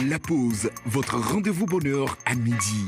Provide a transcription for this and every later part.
La pause, votre rendez-vous bonheur à midi.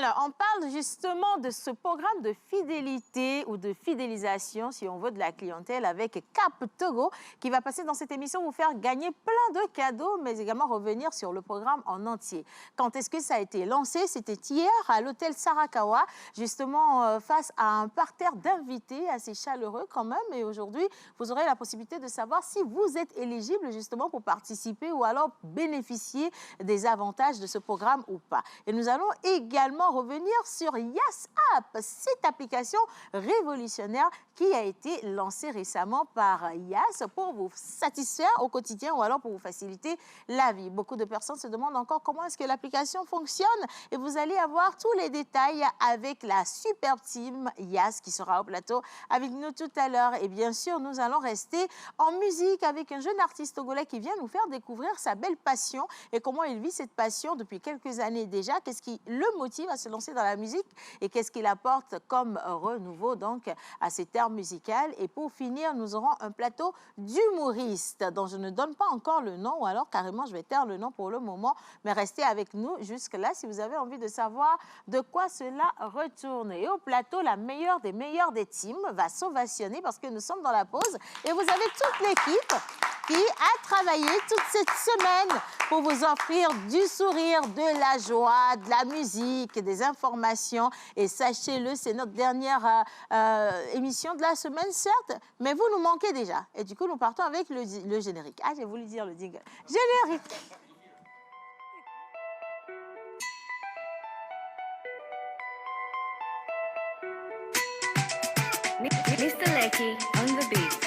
Alors, on parle justement de ce programme de fidélité ou de fidélisation, si on veut, de la clientèle avec Cap Togo, qui va passer dans cette émission vous faire gagner plein de cadeaux, mais également revenir sur le programme en entier. Quand est-ce que ça a été lancé? C'était hier à l'hôtel Sarakawa, justement face à un parterre d'invités assez chaleureux quand même. Et aujourd'hui, vous aurez la possibilité de savoir si vous êtes éligible justement pour participer ou alors bénéficier des avantages de ce programme ou pas. Et nous allons également revenir sur Yas App, cette application révolutionnaire qui a été lancée récemment par Yas pour vous satisfaire au quotidien ou alors pour vous faciliter la vie. Beaucoup de personnes se demandent encore comment est-ce que l'application fonctionne et vous allez avoir tous les détails avec la superbe team Yas qui sera au plateau avec nous tout à l'heure. Et bien sûr, nous allons rester en musique avec un jeune artiste togolais qui vient nous faire découvrir sa belle passion et comment il vit cette passion depuis quelques années déjà. Qu'est-ce qui le motive à se lancer dans la musique et qu'est-ce qu'il apporte comme renouveau donc à ses termes musicales. Et pour finir, nous aurons un plateau d'humoristes dont je ne donne pas encore le nom ou alors carrément je vais taire le nom pour le moment, mais restez avec nous jusque-là si vous avez envie de savoir de quoi cela retourne. Et au plateau, la meilleure des teams va s'ovationner parce que nous sommes dans la pause et vous avez toute l'équipe qui a travaillé toute cette semaine pour vous offrir du sourire, de la joie, de la musique, des informations. Et sachez-le, c'est notre dernière émission de la semaine, certes, mais vous nous manquez déjà. Et du coup, nous partons avec le générique. Ah, j'ai voulu dire le jingle. Générique. Mr. Lecky on the beat.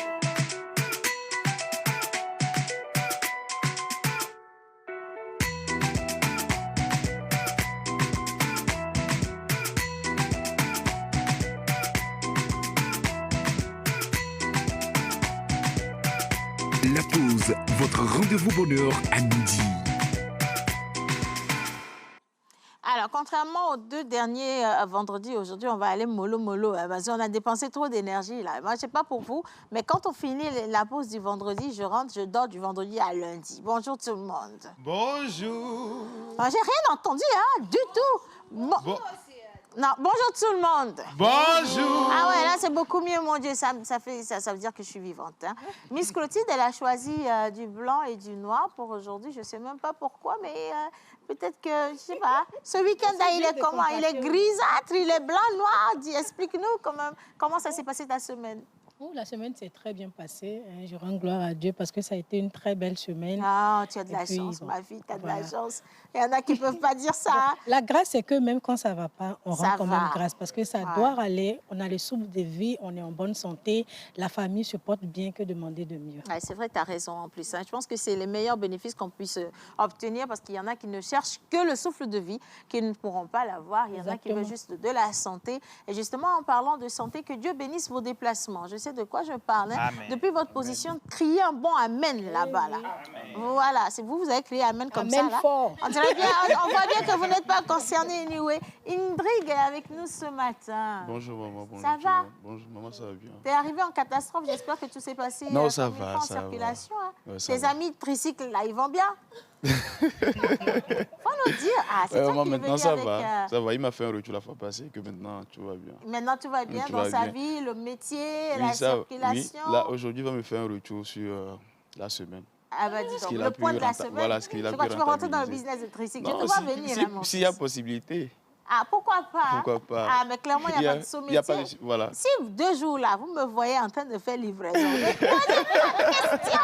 La pause, votre rendez-vous bonheur à midi. Alors, contrairement aux deux derniers vendredis, aujourd'hui, on va aller mollo. Parce qu'on a dépensé trop d'énergie, là. Moi, je ne sais pas pour vous, mais quand on finit la pause du vendredi, je rentre, je dors du vendredi à lundi. Bonjour tout le monde. Bonjour. J'ai rien entendu, hein, du tout. Non, bonjour tout le monde. Bonjour. Ah ouais, là, c'est beaucoup mieux, mon Dieu. Ça veut dire que je suis vivante. Hein. Miss Clotilde, elle a choisi du blanc et du noir pour aujourd'hui. Je ne sais même pas pourquoi, mais peut-être que, je ne sais pas. Ce week-end-là, il est comment? Il est grisâtre, il est blanc, noir. Explique-nous comment ça s'est passé ta semaine. Oh, la semaine s'est très bien passée. Je rends gloire à Dieu parce que ça a été une très belle semaine. Ah, tu as de la chance, ma fille, tu as de la chance. Il y en a qui ne peuvent pas dire ça. Hein. La grâce, c'est que même quand ça ne va pas, on rend quand même grâce parce que ça doit aller. On a le souffle de vie, on est en bonne santé. La famille se porte bien, que demander de mieux. Ouais, c'est vrai, tu as raison en plus. Hein. Je pense que c'est les meilleurs bénéfices qu'on puisse obtenir parce qu'il y en a qui ne cherchent que le souffle de vie, qui ne pourront pas l'avoir. Il y en a qui veulent juste de la santé. Et justement, en parlant de santé, que Dieu bénisse vos déplacements. Je sais de quoi je parle. Hein. Depuis votre position, criez un bon amen là-bas. Là. Voilà, c'est vous avez crié amen comme amen ça. Là. Fort. On voit bien que vous n'êtes pas concerné anyway. Indrig est avec nous ce matin. Bonjour maman. Bonjour, ça va? Bonjour maman, ça va bien. T'es arrivé en catastrophe, j'espère que tout s'est passé. Non, ça va, en ça circulation. va. Hein. Ouais, ça Tes va. amis de tricycle, là, ils vont bien? Faut nous dire. Ah, c'est toi qui es maintenant venu ça avec, va. Ça va, il m'a fait un retour la fois passée que maintenant tout va bien. Maintenant tout va bien Tout dans va sa bien. vie, le métier, Oui, la ça, circulation. oui. Là, aujourd'hui, il va me faire un retour sur la semaine. Ah bah dis donc, qu'il le a point pu de la renta- semaine. voilà, ce qu'il a C'est pu quoi, tu veux rentrer dans le rentabiliser. business de tricycle? Non, Je te vois venir, hein, mon s'il y a fils. possibilité. Ah, pourquoi pas? Pourquoi pas? Ah, mais clairement, il n'y a pas de Il sommet. y a pas de... Voilà. Si 2 jours là, vous me voyez en train de faire livraison, mais posez-moi la question.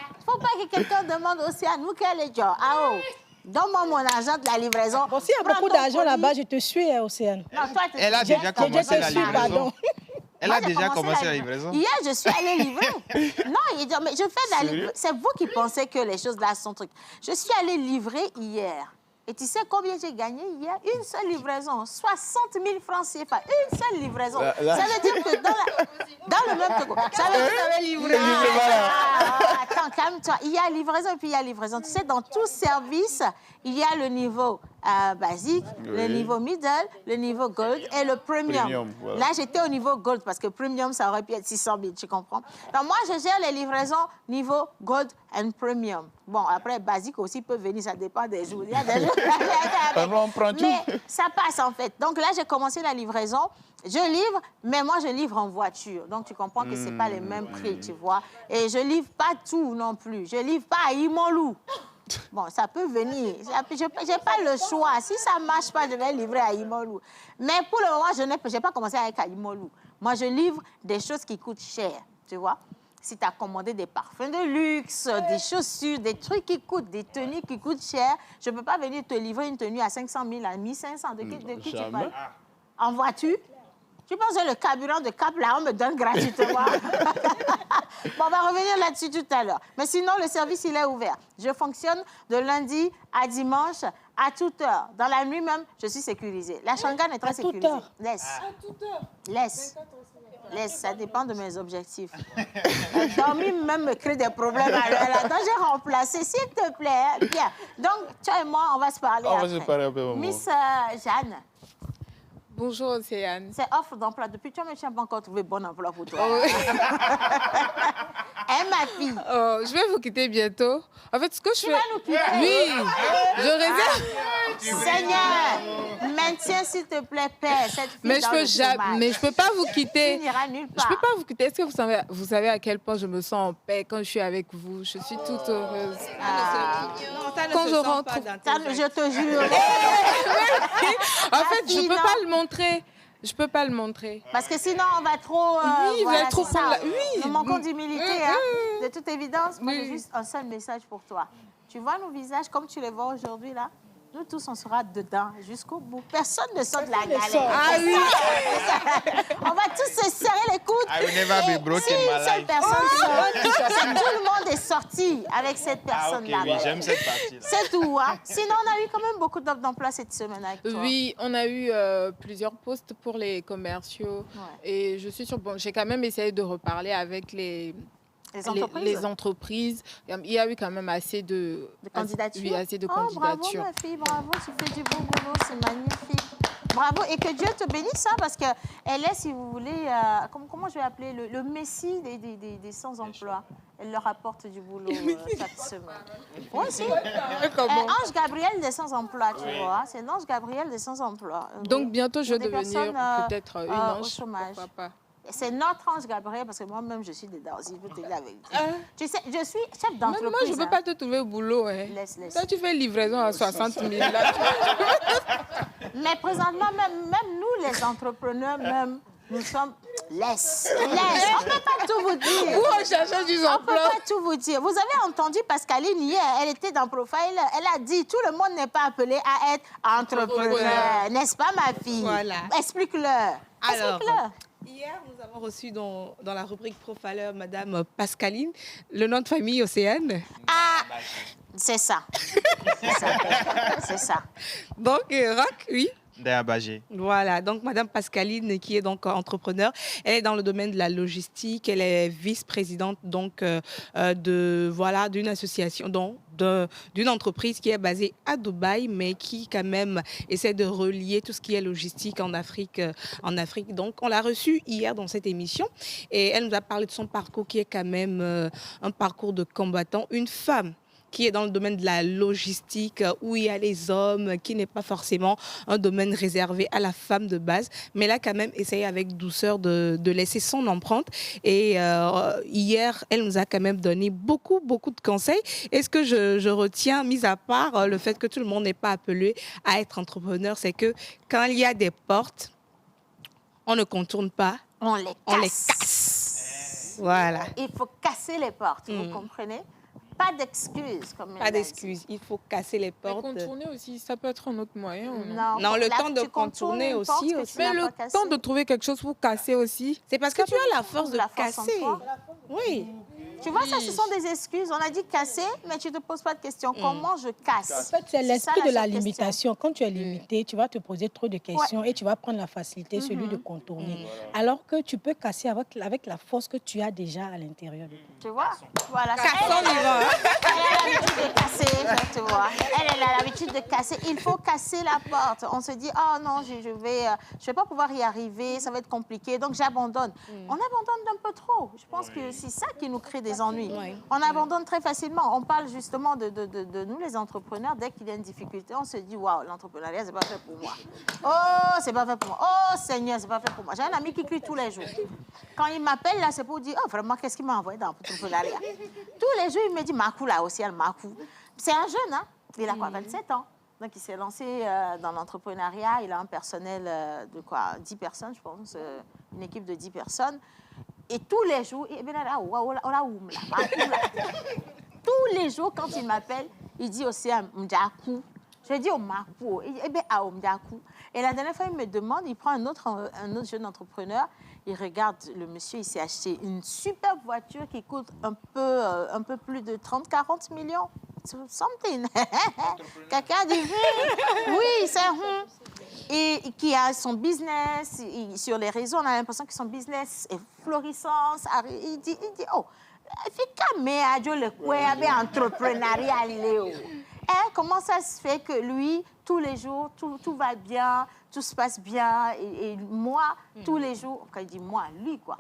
Il ne faut pas que quelqu'un demande aussi à nous quel est Joe. Ah oh, donne-moi mon argent de la livraison. Bon, s'il y a Prends beaucoup ton d'argent colis. là-bas, je te suis, Océane. Non, toi, Elle a déjà commencé la livraison. Pardon. Elle Moi, a j'ai déjà commencé la livraison. Hier, je suis allée livrer. Non, il dit, mais je fais de la livraison. C'est vous qui pensez que les choses là sont trucs. Je suis allée livrer hier. Et tu sais combien j'ai gagné hier? Une seule livraison. 60 000 francs CFA. Une seule livraison. Ça veut dire que dans le même Togo. Ça veut dire... Attends, calme-toi. Il y a livraison et puis il y a livraison. Tu sais, dans tout service, il y a le niveau basique, le Oui. niveau middle, le niveau gold et le premium. Premium, voilà. Là, j'étais au niveau gold parce que premium, ça aurait pu être 600 000, tu comprends? Donc, moi, je gère les livraisons niveau gold and premium. Bon, après, basique aussi peut venir, ça dépend des jours. Il y a des jours... On prend tout. Mais ça passe, en fait. Donc là, j'ai commencé la livraison. Je livre, mais moi, je livre en voiture. Donc, tu comprends que ce n'est pas les mêmes prix, tu vois. Et je livre pas tout non plus. Je livre pas à Imolou. Bon, ça peut venir. Je n'ai pas le choix. Si ça ne marche pas, je vais livrer à Imolou. Mais pour le moment, je n'ai pas commencé avec Imolou. Moi, je livre des choses qui coûtent cher, tu vois. Si tu as commandé des parfums de luxe, des chaussures, des trucs qui coûtent, des tenues qui coûtent cher, je ne peux pas venir te livrer une tenue à 500 000, à 1500. De qui tu jamais. parles? En voiture? Tu penses que le carburant de Cap, là, on me donne gratuitement? Bon, on va revenir là-dessus tout à l'heure. Mais sinon, le service, il est ouvert. Je fonctionne de lundi à dimanche à toute heure. Dans la nuit même, je suis sécurisée. La Shangan est très sécurisée. Laisse. Laisse, ça dépend de mes objectifs. Dormir même me crée des problèmes à l'heure là. Donc, j'ai remplacé, s'il te plaît. Hein. Bien. Donc, toi et moi, on va se parler On va après. se parler après, maman. Miss Jeanne, Bonjour Océane. c'est offre d'emploi. Depuis toi, je n'ai pas encore trouvé bon emploi pour toi. Oh, oui. Hein, ma fille? Oh, je vais vous quitter bientôt. En fait, ce que je fais... vas nous quitter? Oui, je réserve... Seigneur, maintiens s'il te plaît, Père, cette fille Mais dans le chômage. mais je peux pas vous Tu quitter. n'iras nulle Je part. peux pas vous quitter. Est-ce que vous savez à quel point je me sens en paix quand je suis avec vous? Je suis toute heureuse. Quand je rentre... Je te jure. En fait, je fille, peux non. pas le montrer. Je peux pas le montrer. Parce que sinon, on va trop... Oui, voilà, il va trop c'est ça. prendre la- oui. Nous manquons d'humilité. Hein. De toute évidence, moi, Oui. j'ai juste un seul message pour toi. Tu vois nos visages comme tu les vois aujourd'hui, là? Nous tous, on sera dedans jusqu'au bout. Personne ne sort de la galère. Ah oui. On va tous se serrer les coudes. I will never be Et broken si in une my seule life. personne sort, c'est tout le monde est sorti avec cette Ah, ok, personne-là. oui, j'aime cette partie-là. C'est tout. Hein. Sinon, on a eu quand même beaucoup d'offres d'emploi cette semaine avec toi. Oui, on a eu plusieurs postes pour les commerciaux. Ouais. Et je suis sûre, bon, j'ai quand même essayé de reparler avec les entreprises. Il y a eu quand même assez de candidatures. Oui, assez de Oh, bravo, candidatures. ma fille, bravo, tu fais du bon boulot, c'est magnifique. Bravo, et que Dieu te bénisse, hein, parce qu'elle est, si vous voulez, comment je vais appeler, le messie des sans-emploi. Elle leur apporte du boulot chaque semaine. Oui, si. Ange Gabriel des sans-emploi, tu vois. C'est l'ange Gabriel des sans-emploi. Donc bientôt, je vais Des devenir personnes, peut-être une au ange. chômage. Pourquoi pas. C'est notre ange Gabriel, parce que moi-même, je suis dedans, si vous te dire la vérité. Tu sais, je suis chef Mais d'entreprise. moi, je ne peux hein. pas te trouver au boulot. Hein. Laisse. Toi, tu fais livraison à 60 000. Là, Mais présentement, même nous, les entrepreneurs, même, nous sommes... Laisse. On ne peut pas tout vous dire. Où on cherche du On ne peut emploi. pas tout vous dire. Vous avez entendu Pascaline hier, elle était dans Profile, elle a dit tout le monde n'est pas appelé à être entrepreneur. N'est-ce pas, ma fille? Voilà. Explique-leur. Alors, Explique-leur. hier, nous avons reçu dans la rubrique Profiler Madame Pascaline, le nom de famille Océane. Ah, c'est ça. C'est ça. C'est ça. Donc, Rock, oui. Ndayabagé. Voilà, donc Madame Pascaline, qui est donc entrepreneur, elle est dans le domaine de la logistique, elle est vice-présidente donc d'une association, donc d'une entreprise qui est basée à Dubaï, mais qui quand même essaie de relier tout ce qui est logistique en Afrique. Donc, on l'a reçue hier dans cette émission et elle nous a parlé de son parcours qui est quand même un parcours de combattant, une femme qui est dans le domaine de la logistique, où il y a les hommes, qui n'est pas forcément un domaine réservé à la femme de base, mais elle a quand même essayé avec douceur de laisser son empreinte. Et hier, elle nous a quand même donné beaucoup de conseils. Et ce que je retiens, mis à part le fait que tout le monde n'est pas appelé à être entrepreneur, c'est que quand il y a des portes, on ne contourne pas, On les on les casse. casse. Voilà. Il faut casser les portes, vous comprenez? Pas d'excuses, comme elle Pas l'a dit. d'excuses, il faut casser les Mais portes. contourner aussi, ça peut être un autre moyen. Ou non? Non, le là, temps de tu contournes contourner une aussi, porte que tu aussi. Mais n'as le pas cassée. temps de trouver quelque chose pour casser aussi. C'est parce que tu as la force de La force en casser. toi. Oui. Tu vois, ça, ce sont des excuses. On a dit casser, mais tu ne te poses pas de questions. Comment je casse? En fait, c'est l'esprit de la seule question. limitation. Quand tu es limité, tu vas te poser trop de questions et tu vas prendre la facilité, celui de contourner. Alors que tu peux casser avec la force que tu as déjà à l'intérieur de toi. Tu vois? Voilà. Cassons les vents. Elle a l'habitude de casser, tu vois. Elle a l'habitude de casser. Il faut casser la porte. On se dit, oh non, je vais pas pouvoir y arriver, ça va être compliqué, donc j'abandonne. On abandonne d'un peu trop. Je pense que c'est ça qui nous crée des ennuis. On abandonne très facilement. On parle justement de nous, les entrepreneurs. Dès qu'il y a une difficulté, on se dit, waouh, l'entrepreneuriat, c'est pas fait pour moi. Oh, c'est pas fait pour moi. Oh, Seigneur, c'est pas fait pour moi. J'ai un ami qui crie tous les jours. Quand il m'appelle, là, c'est pour dire, oh, vraiment, qu'est-ce qu'il m'a envoyé dans l'entrepreneuriat? Tous les jours, il me dit, Makou, là aussi, elle Makou. C'est un jeune, hein? Il a quoi, 27 ans? Donc, il s'est lancé dans l'entrepreneuriat. Il a un personnel de quoi, 10 personnes, je pense, une équipe de 10 personnes. Et tous les jours, tous les jours, quand il m'appelle, il dit aussi Mdiakou. Je lui dis au Makou. Il dit, eh bien, à Mdiakou. Et la dernière fois, il me demande, il prend un autre jeune entrepreneur, il regarde le monsieur, il s'est acheté une superbe voiture qui coûte un peu plus de 30-40 millions. Something. Quelqu'un dit oui, c'est et qui a son business sur les réseaux, on a l'impression que son business est florissant. Il dit oh, entrepreneurial. Comment ça se fait que lui, tous les jours, tout va bien, tout se passe bien, et moi, tous les jours, quand il dit moi, lui, quoi,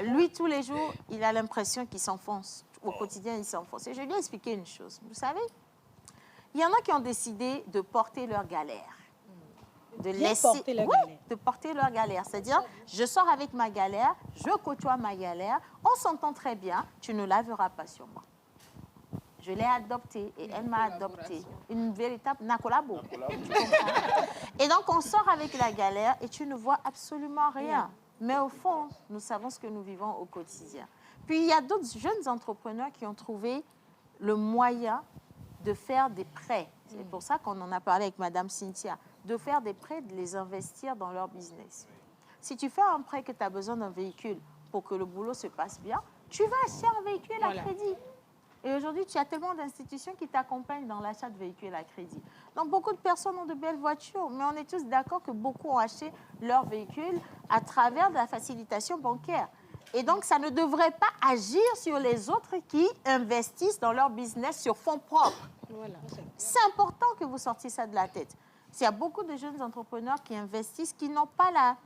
lui, tous les jours, il a l'impression qu'il s'enfonce. Au quotidien, il s'enfonce. Et je vais lui expliquer une chose. Vous savez, il y en a qui ont décidé de porter leur galère. De porter leur galère. C'est-à-dire, je sors avec ma galère, je côtoie ma galère, on s'entend très bien, tu ne la verras pas sur moi. Je l'ai adoptée et elle m'a adoptée. Une véritable nakolabo. Et donc, on sort avec la galère et tu ne vois absolument rien. Mais au fond, nous savons ce que nous vivons au quotidien. Puis, il y a d'autres jeunes entrepreneurs qui ont trouvé le moyen de faire des prêts. C'est pour ça qu'on en a parlé avec Madame Cynthia. De faire des prêts, de les investir dans leur business. Si tu fais un prêt que tu as besoin d'un véhicule pour que le boulot se passe bien, tu vas acheter un véhicule à crédit. Et aujourd'hui, tu as tellement d'institutions qui t'accompagnent dans l'achat de véhicules à crédit. Donc, beaucoup de personnes ont de belles voitures, mais on est tous d'accord que beaucoup ont acheté leur véhicule à travers de la facilitation bancaire. Et donc, ça ne devrait pas agir sur les autres qui investissent dans leur business sur fonds propres. Voilà. C'est important que vous sortiez ça de la tête. Il y a beaucoup de jeunes entrepreneurs qui investissent, qui n'ont pas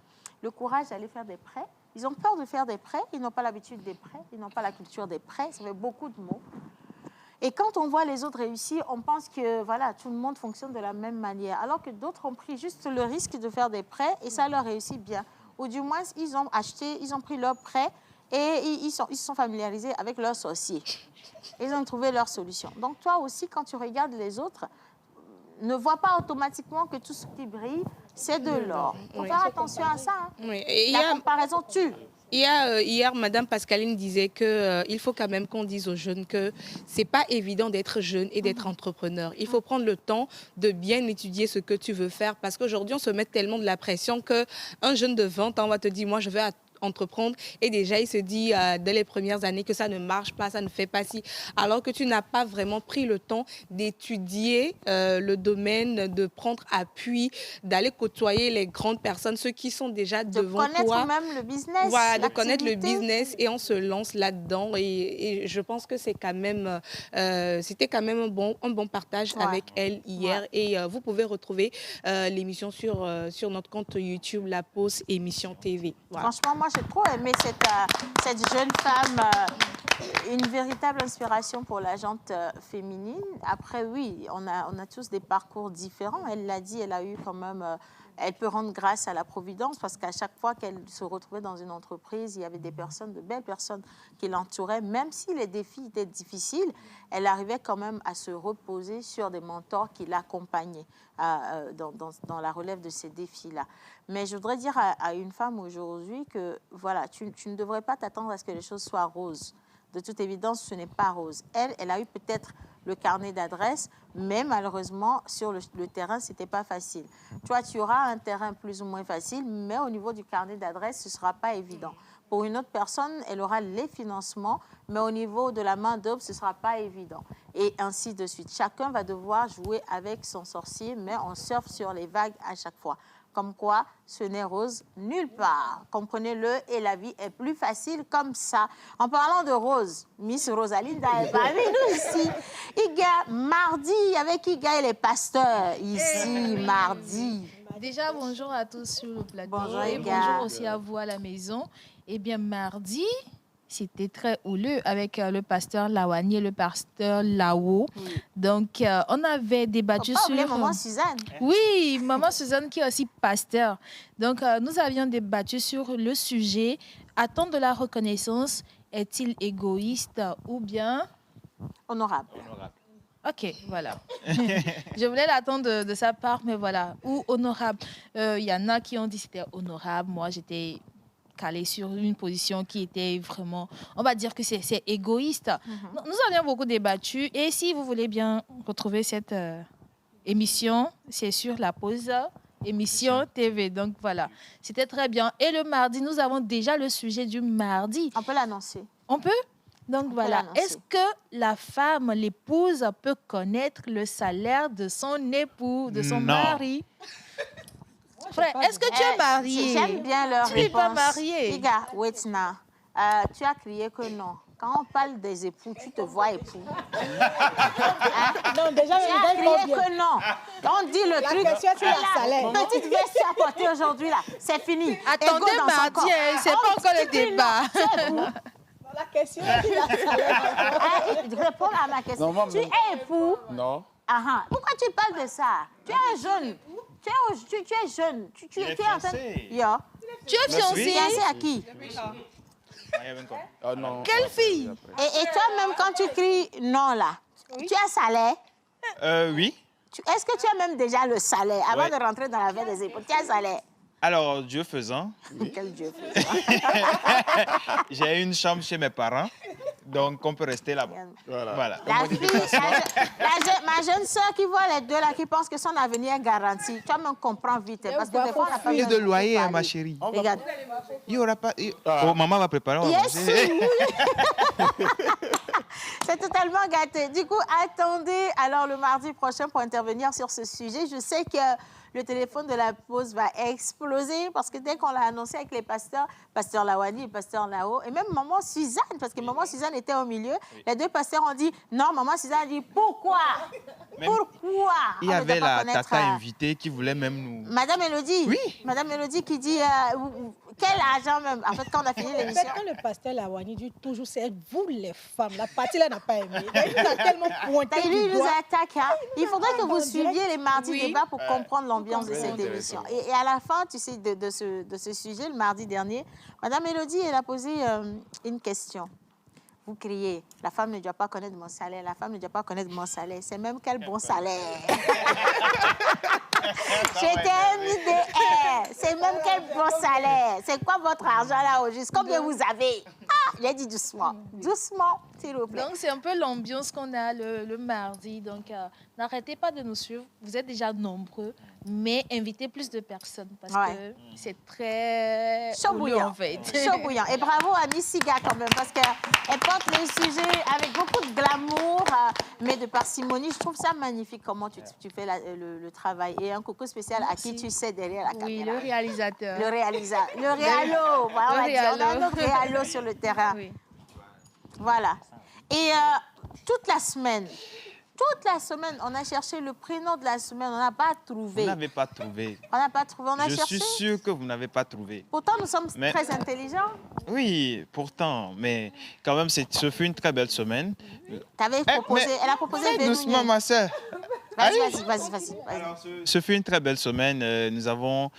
le courage d'aller faire des prêts. Ils ont peur de faire des prêts, ils n'ont pas l'habitude des prêts, ils n'ont pas la culture des prêts, ça fait beaucoup de mots. Et quand on voit les autres réussir, on pense que voilà, tout le monde fonctionne de la même manière, alors que d'autres ont pris juste le risque de faire des prêts et ça leur réussit bien. Ou du moins, ils ont acheté, ils ont pris leurs prêts et ils se sont familiarisés avec leurs sorciers. Ils ont trouvé leur solution. Donc toi aussi, quand tu regardes les autres, ne vois pas automatiquement que tout ce qui brille, c'est de l'or. Il faut faire attention à ça. Hein. Oui. Et la comparaison tue. Hier, Madame Pascaline disait qu'il faut quand même qu'on dise aux jeunes que c'est pas évident d'être jeune et d'être entrepreneur. Il faut prendre le temps de bien étudier ce que tu veux faire parce qu'aujourd'hui, on se met tellement de la pression qu'un jeune de 20 ans va te dire « moi, je vais entreprendre » et déjà il se dit dès les premières années que ça ne marche pas, ça ne fait pas si, alors que tu n'as pas vraiment pris le temps d'étudier le domaine, de prendre appui, d'aller côtoyer les grandes personnes, ceux qui sont déjà devant toi. De connaître même le business. Voilà, de connaître le business et on se lance là-dedans et je pense que c'est quand même, c'était quand même un bon partage avec elle hier et vous pouvez retrouver l'émission sur notre compte YouTube, La Pause Émission TV. Voilà. Franchement, moi, j'ai trop aimé cette jeune femme, une véritable inspiration pour la gente féminine. Après, oui, on a tous des parcours différents. Elle l'a dit, elle a eu quand même... elle peut rendre grâce à la Providence parce qu'à chaque fois qu'elle se retrouvait dans une entreprise, il y avait des personnes, de belles personnes qui l'entouraient. Même si les défis étaient difficiles, elle arrivait quand même à se reposer sur des mentors qui l'accompagnaient dans la relève de ces défis-là. Mais je voudrais dire à une femme aujourd'hui que voilà, tu ne devrais pas t'attendre à ce que les choses soient roses. De toute évidence, ce n'est pas rose. Elle a eu peut-être le carnet d'adresses, mais malheureusement, sur le terrain, ce n'était pas facile. Toi, tu auras un terrain plus ou moins facile, mais au niveau du carnet d'adresses, ce ne sera pas évident. Pour une autre personne, elle aura les financements, mais au niveau de la main-d'œuvre, ce ne sera pas évident. Et ainsi de suite. Chacun va devoir jouer avec son sorcier, mais on surfe sur les vagues à chaque fois. Comme quoi, ce n'est rose nulle part. Comprenez-le, et la vie est plus facile comme ça. En parlant de Rose, Miss Rosalinda est parmi nous ici. Iga, mardi, avec Iga et les pasteurs, ici, mardi. Déjà, bonjour à tous sur le plateau. Bonjour, et Iga. bonjour aussi à vous à la maison. Eh bien, mardi, c'était très houleux avec le pasteur Lawani et le pasteur Lao. Oui. Donc, on avait débattu Faut pas sur... oublier maman Suzanne. Oui, maman Suzanne qui est aussi pasteur. Donc, nous avions débattu sur le sujet « Attendre de la reconnaissance, est-il égoïste ou bien... » Honorable. Ok, voilà. Je voulais l'attendre de sa part, mais voilà. Ou honorable. Il y en a qui ont dit que c'était honorable. Moi, j'étais calée sur une position qui était vraiment... On va dire que c'est égoïste. Nous avions beaucoup débattu. Et si vous voulez bien retrouver cette émission, c'est sur la pause émission TV. Donc voilà, c'était très bien. Et le mardi, nous avons déjà le sujet du mardi. On peut l'annoncer. On peut? Donc voilà, l'annoncer. est-ce que la femme, l'épouse, peut connaître le salaire de son époux, de son Non. mari? Frère, est-ce que tu es marié? J'aime bien leur Tu n'es réponse. pas marié. Liga, wait now. Tu as crié que non. Quand on parle des époux, tu te vois époux. Non, déjà, Tu as crié que non. On dit le truc. question, c'est Et le la salaire. petite veste que tu as portée aujourd'hui, là, c'est fini. Attendez Égo dans son mardi, corps. hein, c'est pas encore le débat. Tu es époux. La question, c'est la salaire. Réponds à ma question. Non, maman. Tu es époux. Non. Ah, ah. Pourquoi tu parles de ça? Tu es jeune. Tu es jeune. Tu es en train... fiancé. Yo. Tu es fiancé? Fiancé à qui? Ah non. Quelle fille? Et toi-même, quand tu cries non, là, tu as salaire? Oui. Est-ce que tu as même déjà le salaire avant Ouais. de rentrer dans la vie des épaules? Tu as salaire? Alors, Dieu faisant, Quel Dieu fait ça. j'ai une chambre chez mes parents, donc on peut rester là-bas. Voilà. La fille, ma jeune soeur qui voit les deux là, qui pense que son avenir est garanti. Toi-même comprends vite. Parce que des fois, on n'a pas Il y a besoin de loyer, parler. ma chérie. Regarde. Il y aura pas. Oh, maman va préparer. On va Yes, manger. oui. C'est totalement gâté. Du coup, attendez alors le mardi prochain pour intervenir sur ce sujet. Je sais que le téléphone de la pause va exploser parce que dès qu'on l'a annoncé avec les pasteurs, pasteur Lawani et pasteur Lao, et même maman Suzanne, parce que maman Suzanne était au milieu, les deux pasteurs ont dit non, maman Suzanne a dit pourquoi? Même- Pourquoi? Il y On ne avait doit pas la connaître, tata invitée qui voulait même nous. Madame Mélodie. Oui. Madame Mélodie qui dit quel argent même? En fait, quand on a fini En fait, l'émission. quand le pasteur Lawani dit toujours, c'est vous les femmes. La partie là n'a pas aimé. Il nous a tellement pointé Lui, du il nous doigt. attaque. Hein. Il faudrait que vous on dirait- suiviez les mardis Oui. débats pour comprendre l'ambiance de Oui, cette intéressant. émission. Et à la fin, tu sais, de ce sujet, le mardi dernier, Madame Mélodie, elle a posé une question. Vous criez, la femme ne doit pas connaître mon salaire, la femme ne doit pas connaître mon salaire. C'est même quel bon salaire. J'étais MIDR. C'est même quel bon salaire. C'est quoi votre argent là au juste? Combien vous avez? Ah, il a dit doucement. Doucement, s'il vous plaît. Donc, c'est un peu l'ambiance qu'on a le mardi. Donc, n'arrêtez pas de nous suivre. Vous êtes déjà nombreux, mais invitez plus de personnes parce Ouais. que c'est très Chaud houleux, bouillant. en fait. Chaud bouillant. Et bravo à Miss Siga quand même, parce qu'elle porte les sujets avec beaucoup de glamour, mais de parcimonie. Je trouve ça magnifique comment tu fais le travail. Et un coucou spécial à qui Merci. tu sais derrière la Oui, caméra. le réalisateur. Le réalisateur. Le réalo. Voilà, on va dire. On a un réalo. autre réalo sur le terrain. Oui. Voilà. Et toute la semaine, on a cherché le prénom de la semaine. On n'a pas Vous trouvé. n'avez pas trouvé. On n'a pas trouvé. On a Je cherché. suis sûr que vous n'avez pas trouvé. Pourtant, nous sommes Mais- très intelligents. Oui, pourtant, mais quand même, ce fut une très belle semaine. T'avais proposé, mais- elle a proposé Fais Vénus. doucement, ma sœur. Vas-y. Ce fut une très belle semaine. Nous avons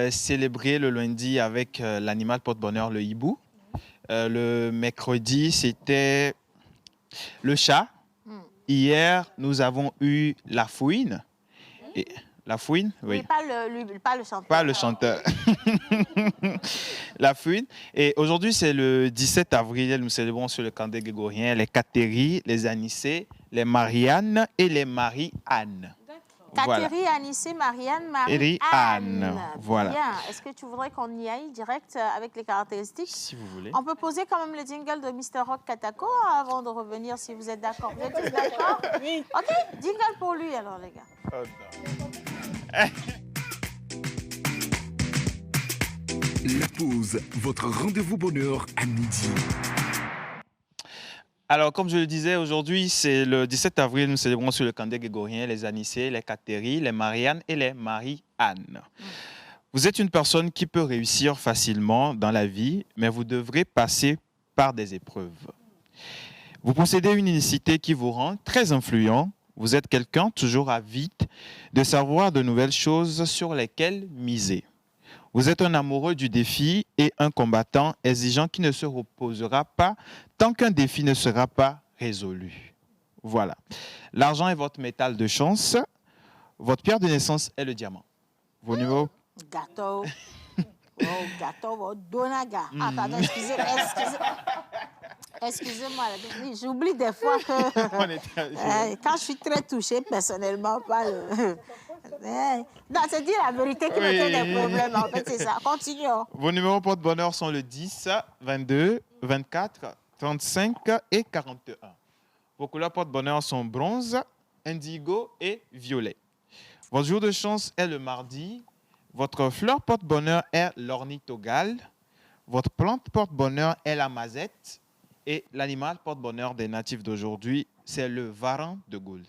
célébré le lundi avec l'animal porte-bonheur, le hibou. Le mercredi, c'était le chat. Hier, nous avons eu la fouine. Et, la fouine, oui. Oui, pas le chanteur. Pas le chanteur. La fouine. Et aujourd'hui, c'est le 17 avril. Nous célébrons sur le calendrier grégorien les Cathéries, les Anissés, les Marianne et les Marie-Anne. Voilà. Catherine, Anissé, Marianne, Marie-Anne. Marie-Anne. Voilà. Bien. Est-ce que tu voudrais qu'on y aille direct avec les caractéristiques? Si vous voulez. On peut poser quand même le jingle de Mr. Rock Katako avant de revenir, si vous êtes d'accord. Vous êtes tous d'accord? Oui. OK, jingle pour lui alors, les gars. La pause, votre rendez-vous bonheur à midi. Alors, comme je le disais, aujourd'hui, c'est le 17 avril, nous célébrons sur le calendrier grégorien les Anissé, les Catherine, les Marianne et les Marie-Anne. Vous êtes une personne qui peut réussir facilement dans la vie, mais vous devrez passer par des épreuves. Vous possédez une unicité qui vous rend très influent. Vous êtes quelqu'un toujours avide de savoir de nouvelles choses sur lesquelles miser. Vous êtes un amoureux du défi et un combattant exigeant qui ne se reposera pas tant qu'un défi ne sera pas résolu. Voilà. L'argent est votre métal de chance. Votre pierre de naissance est le diamant. Vos numéros? Gâteau. Oh, gâteau, donaga. Ah, pardon, excusez-moi. J'oublie des fois que quand je suis très touchée personnellement par le... Non, c'est dire la vérité qui me fait des problèmes. En fait, c'est ça. Continuons. Vos numéros porte-bonheur sont le 10, 22, 24, 35 et 41. Vos couleurs porte-bonheur sont bronze, indigo et violet. Votre jour de chance est le mardi. Votre fleur porte-bonheur est l'ornithogale. Votre plante porte-bonheur est la mazette. Et l'animal porte-bonheur des natifs d'aujourd'hui, c'est le varan de Gould.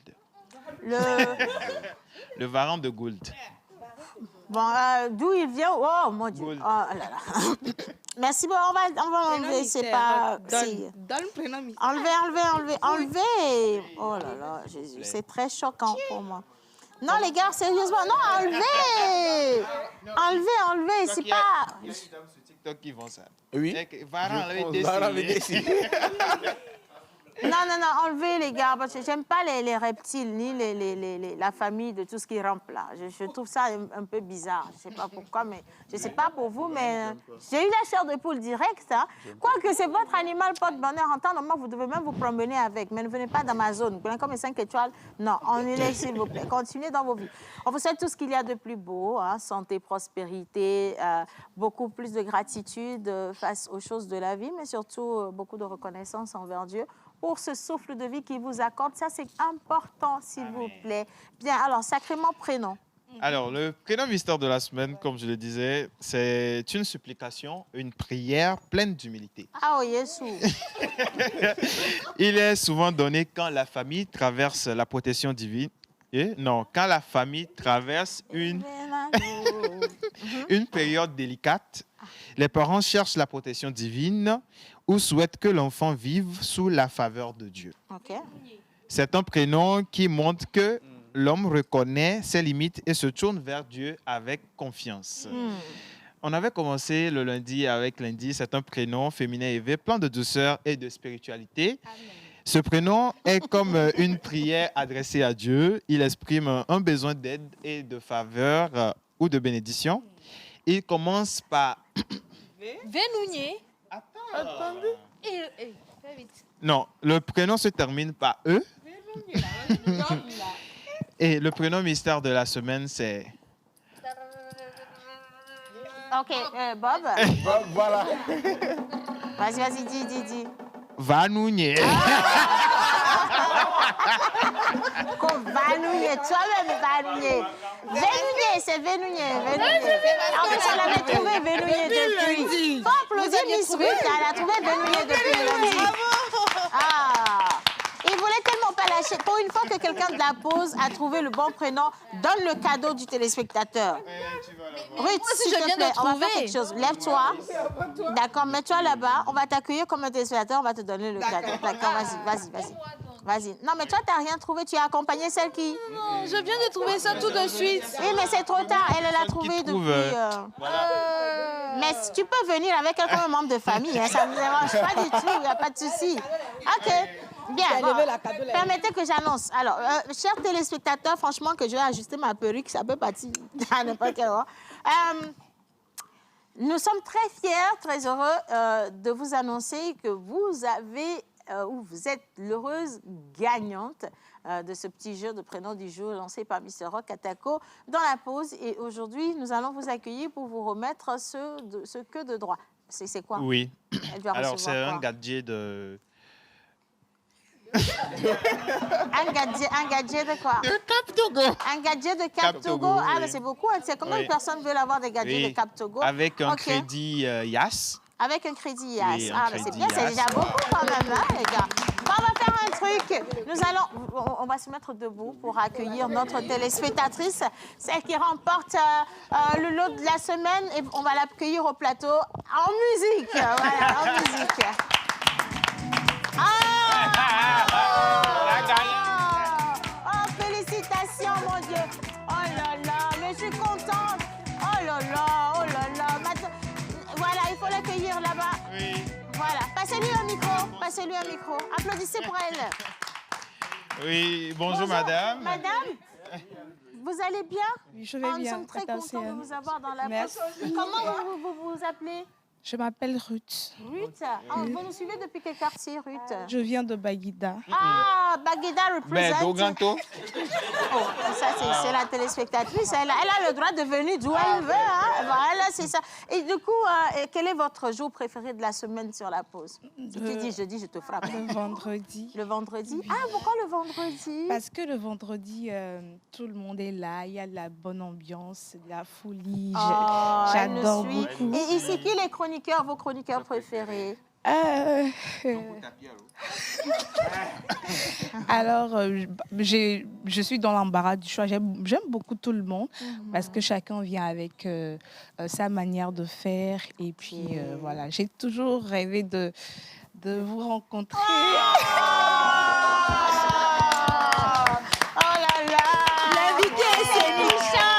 Le varan de Gould. Bon, d'où il vient? Oh, mon Dieu. Gould. Oh là là. Merci, bon, on va enlever. C'est pas... Donne le prénom mystère. Enlever. Oh là là, Jésus, c'est très choquant pour moi. Non, les gars, sérieusement, non, enlevez. Enlevez, c'est pas... Il y a des dames sur TikTok qui vont ça. Oui. Varan avait décidé. Non, enlevez les gars, parce que j'aime pas les reptiles, ni la famille de tout ce qui rampe là. Je trouve ça un peu bizarre. Je sais pas pourquoi, mais je sais pas pour vous, mais j'ai eu la chair de poule directe. Hein. Quoique c'est votre animal porte-bonheur, en temps normal, vous devez même vous promener avec, mais ne venez pas dans ma zone. Vous prenez comme les 5 étoiles. Non, annulez s'il vous plaît. Continuez dans vos vies. On vous souhaite tout ce qu'il y a de plus beau, hein, santé, prospérité, beaucoup plus de gratitude face aux choses de la vie, mais surtout beaucoup de reconnaissance envers Dieu pour ce souffle de vie qu'il vous accorde. Ça, c'est important, s'il vous plaît. Bien, alors, sacrément prénom. Alors, le prénom mystère de la semaine, comme je le disais, c'est une supplication, une prière pleine d'humilité. Ah, oh, Jésus. Il est souvent donné quand la famille traverse la protection divine. Quand la famille traverse une période délicate, les parents cherchent la protection divine ou souhaitent que l'enfant vive sous la faveur de Dieu. Okay. C'est un prénom qui montre que l'homme reconnaît ses limites et se tourne vers Dieu avec confiance. On avait commencé le lundi avec lundi. C'est un prénom féminin élevé, plein de douceur et de spiritualité. Amen. Ce prénom est comme une prière adressée à Dieu. Il exprime un besoin d'aide et de faveur ou de bénédiction. Il commence par... Vénounier. Attendez. Fais vite. Non, le prénom se termine par E. Et le prénom mystère de la semaine, c'est... OK, Bob. Bob, voilà. Vas-y, dis. Vanounier. Vanounier, toi-même Vanounier. Vénounier, c'est Vénounier. En plus, elle avait trouvé Vénounier depuis. Faut applaudir Miss Ruth, elle a trouvé Vénounier depuis lundi. Ah, il voulait tellement pas lâcher. Pour une fois que quelqu'un de la pause a trouvé le bon prénom, donne le cadeau du téléspectateur. Ruth, s'il te plaît, on va faire quelque chose. Lève-toi. D'accord, mets-toi là-bas. On va t'accueillir comme un téléspectateur, on va te donner le cadeau. D'accord, vas-y. Non, mais toi, tu n'as rien trouvé. Tu as accompagné celle qui... Non, je viens de trouver ça tout de suite. Oui, mais c'est trop tard. Elle l'a trouvé depuis... Mais tu peux venir avec un comme membre de famille. Hein, ça ne me dérange pas du tout. Il n'y a pas de souci. OK. Bien, bon, permettez que j'annonce. Alors, chers téléspectateurs, franchement, que je vais ajuster ma perruque, ça peut partir à n'importe quel moment. Nous sommes très fiers, très heureux de vous annoncer que vous avez où vous êtes l'heureuse gagnante de ce petit jeu de prénom du jour lancé par Mr. Rock Atako dans la pause. Et aujourd'hui, nous allons vous accueillir pour vous remettre ce que de droit. C'est quoi? Oui. Elle doit Alors, recevoir c'est quoi? un gadget de... Un gadget de quoi? De Cap Togo. Un gadget de Cap Cap Togo. Togo, Ah, oui. mais c'est beaucoup. C'est combien de Oui. personnes veulent avoir des gadgets Oui. de Cap Togo? Avec un Ok. crédit YAS. Avec un crédit IAS. Oui, un Ah, mais c'est crédit bien, c'est IAS. déjà beaucoup quand même, hein, les gars. Bon, on va faire un truc. Nous allons, on va se mettre debout pour accueillir notre téléspectatrice, celle qui remporte le lot de la semaine, et on va l'accueillir au plateau en musique. Voilà, en musique. Oh, félicitations, mon Dieu. Oh là là, mais je suis contente. Oh là là, oh là là. Maintenant, voilà, il faut l'accueillir là-bas. Oui. Voilà, passez-lui un micro, passez-lui un micro. Applaudissez pour elle. Oui, bonjour madame. Madame, vous allez bien? Oui, je vais Nous bien. sommes très Attends, contents de vous avoir dans la Merci. poste. Comment vous appelez? Je m'appelle Ruth. Ruth. Ah, vous nous suivez depuis quel quartier, Ruth? Je viens de Baguida. Ah, Baguida Ben, représente. Doganto. Oh, ça, c'est la téléspectatrice. Elle a le droit de venir d'où elle veut. Hein. Voilà, c'est ça. Et du coup, quel est votre jour préféré de la semaine sur la pause? Si tu dis jeudi, je te frappe. Le vendredi. Le vendredi? Ah, pourquoi le vendredi? Parce que le vendredi, tout le monde est là, il y a de la bonne ambiance, de la folie. Oh, elle nous J'adore suit. beaucoup. Et c'est qui les chroniqueurs, vos chroniqueurs préférés? Alors, je suis dans l'embarras du choix. J'aime beaucoup tout le monde parce que chacun vient avec sa manière de faire. Et puis, voilà, j'ai toujours rêvé de vous rencontrer. Oh là là! L'invité, c'est Micha!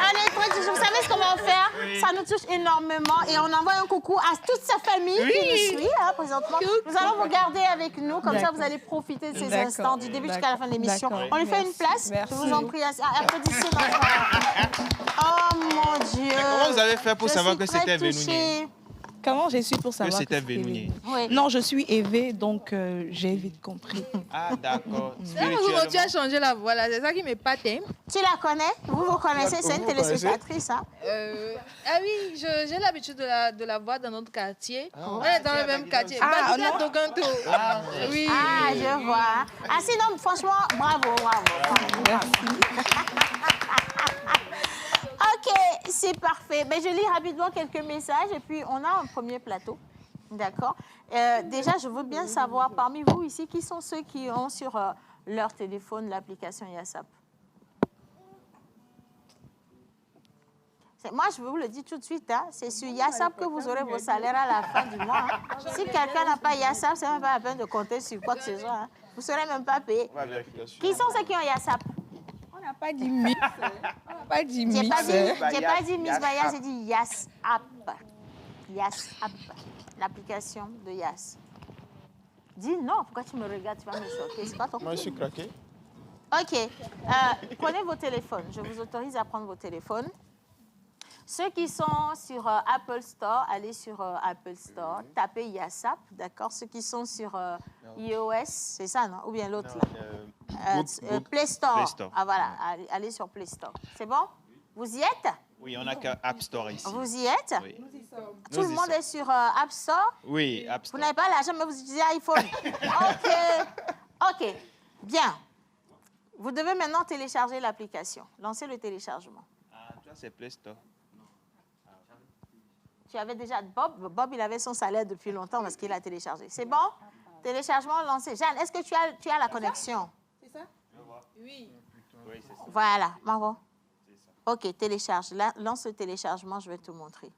Allez, vous savez ce qu'on va faire? Ça nous touche énormément et on envoie un coucou à toute sa famille qui nous suit hein, présentement. Nous allons vous garder avec nous, comme ça vous allez profiter de ces instants du début jusqu'à la fin de l'émission. On lui fait une place. Merci. Je vous en prie. Applaudissez notre... Oh mon Dieu! Mais comment vous avez fait pour savoir que c'était Venouni? Venouni? Comment j'ai su pour savoir que c'était Venouni? Oui. Non, je suis Évée, donc j'ai vite compris. Ah, d'accord. Tu as changé la voix, là. C'est ça qui m'épate. Hein. Tu la connais? Vous connaissez? C'est une téléspectatrice. Hein? Ah oui, j'ai l'habitude de la voir dans notre quartier. On est dans le même quartier. Ah, Baguida non. Doganto. Oui. Ah, je vois. Ah, sinon, franchement, bravo. Ok, c'est parfait. Ben, je lis rapidement quelques messages et puis on a un premier plateau. D'accord. Déjà, je veux bien savoir parmi vous ici, qui sont ceux qui ont sur leur téléphone l'application YASAP? Moi, je vous le dis tout de suite, hein, c'est sur YASAP que vous aurez vos salaires à la fin du mois. Hein. Si quelqu'un n'a pas YASAP, c'est même pas la peine de compter sur quoi que ce soit. Hein. Vous ne serez même pas payé. Qui sont ceux qui ont YASAP? On n'a pas dit mix. On n'a pas dit J'ai mix. pas dit Miss Baya, j'ai dit YASAP. YASAP, l'application de YAS. Dis non, pourquoi tu me regardes? Tu vas me choquer. C'est pas ton Moi, je suis craqué. OK. Prenez vos téléphones. Je vous autorise à prendre vos téléphones. Ceux qui sont sur Apple Store, allez sur Apple Store, tapez YASAP, d'accord? Ceux qui sont sur iOS, c'est ça, non? Ou bien l'autre, là? Play Store. Play Store. Ah, voilà, allez sur Play Store. C'est bon? Vous y êtes? Oui, on n'a qu'un App Store ici. Vous y êtes? Oui. Tout le monde est sur App Store? Oui, App Vous Store. n'avez pas l'argent, mais vous utilisez iPhone. OK. Bien. Vous devez maintenant télécharger l'application. Lancez le téléchargement. Ah, toi, c'est Play Store. Tu avais déjà Bob, il avait son salaire depuis longtemps parce qu'il a téléchargé. C'est bon? Téléchargement lancé. Jeanne, est-ce que tu as la connexion? C'est ça? Oui. Oui, c'est ça. Voilà, Margot. OK, télécharge. Là, lance le téléchargement, je vais te montrer.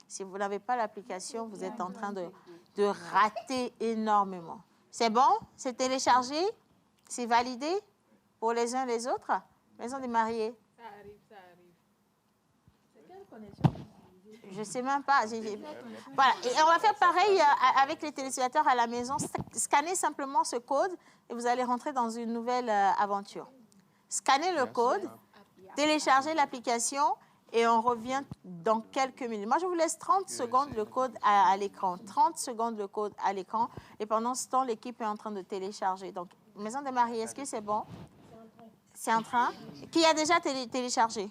Si vous n'avez pas l'application, vous êtes en train de rater énormément. C'est bon? C'est téléchargé? C'est validé pour les uns les autres? Maison des mariés. Ça arrive. C'est quelle connexion? Je ne sais même pas. Voilà. Et on va faire pareil avec les téléspectateurs à la maison. Scannez simplement ce code et vous allez rentrer dans une nouvelle aventure. Scannez le code, téléchargez l'application et on revient dans quelques minutes. Moi, je vous laisse 30 secondes le code à l'écran. 30 secondes le code à l'écran. Et pendant ce temps, l'équipe est en train de télécharger. Donc, Maison des Maris, est-ce que c'est bon? C'est en train. Qui a déjà téléchargé?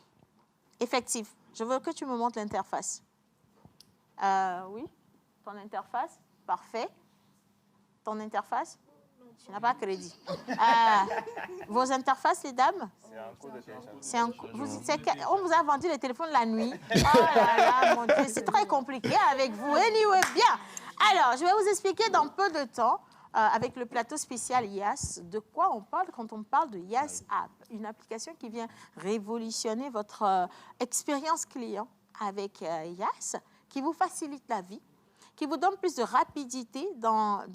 Effectif. Je veux que tu me montres l'interface. Oui, ton interface. Parfait. Ton interface? Tu n'as pas crédit. Vos interfaces, les dames? C'est en cours de téléchargement. On vous a vendu les téléphones la nuit. Oh là là, mon Dieu, c'est très compliqué avec vous. Anyway, bien. Alors, je vais vous expliquer dans peu de temps, avec le plateau spécial YAS, de quoi on parle quand on parle de YAS App, une application qui vient révolutionner votre expérience client avec YAS, qui vous facilite la vie, qui vous donne plus de rapidité dans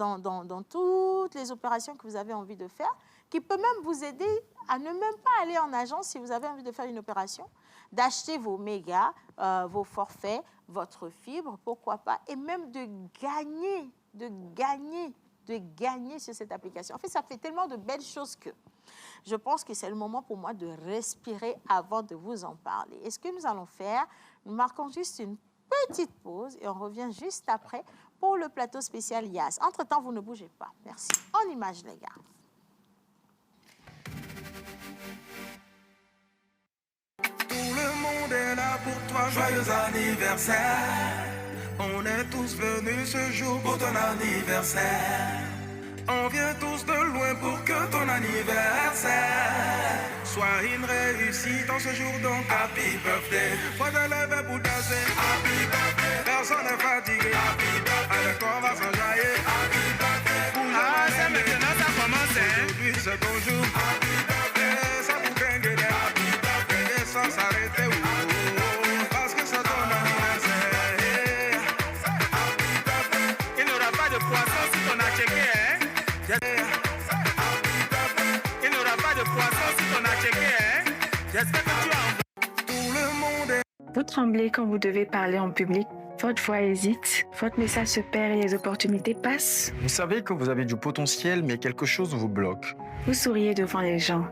toutes les opérations que vous avez envie de faire, qui peut même vous aider à ne même pas aller en agence si vous avez envie de faire une opération, d'acheter vos mégas, vos forfaits, votre fibre, pourquoi pas, et même de gagner sur cette application. En fait, ça fait tellement de belles choses que je pense que c'est le moment pour moi de respirer avant de vous en parler. Et ce que nous allons faire, nous marquons juste une petite pause et on revient juste après pour le plateau spécial YAS. Entre-temps, vous ne bougez pas. Merci. En image, les gars. Tout le monde est là pour toi, joyeux anniversaire. On est tous venus ce jour pour ton anniversaire. On vient tous de loin pour que ton anniversaire soit une réussite en ce jour, donc happy birthday. Faut te lever pour danser, happy birthday. Personne n'est fatigué, happy birthday. Avec on va s'enjailler, happy birthday. Ah, c'est maintenant ça commence, hein. Aujourd'hui c'est ton jour, happy birthday. Ça vous gagne de happy birthday. Et sans s'arrêter, parce que c'est ton anniversaire. Happy birthday. Il n'y aura pas de poisson si ton a checké, hein. Il n'y aura pas de poisson si on a checké, hein? J'espère que tu as... Tout le monde est... Vous tremblez quand vous devez parler en public. Votre voix hésite, votre message se perd et les opportunités passent. Vous savez que vous avez du potentiel, mais quelque chose vous bloque. Vous souriez devant les gens,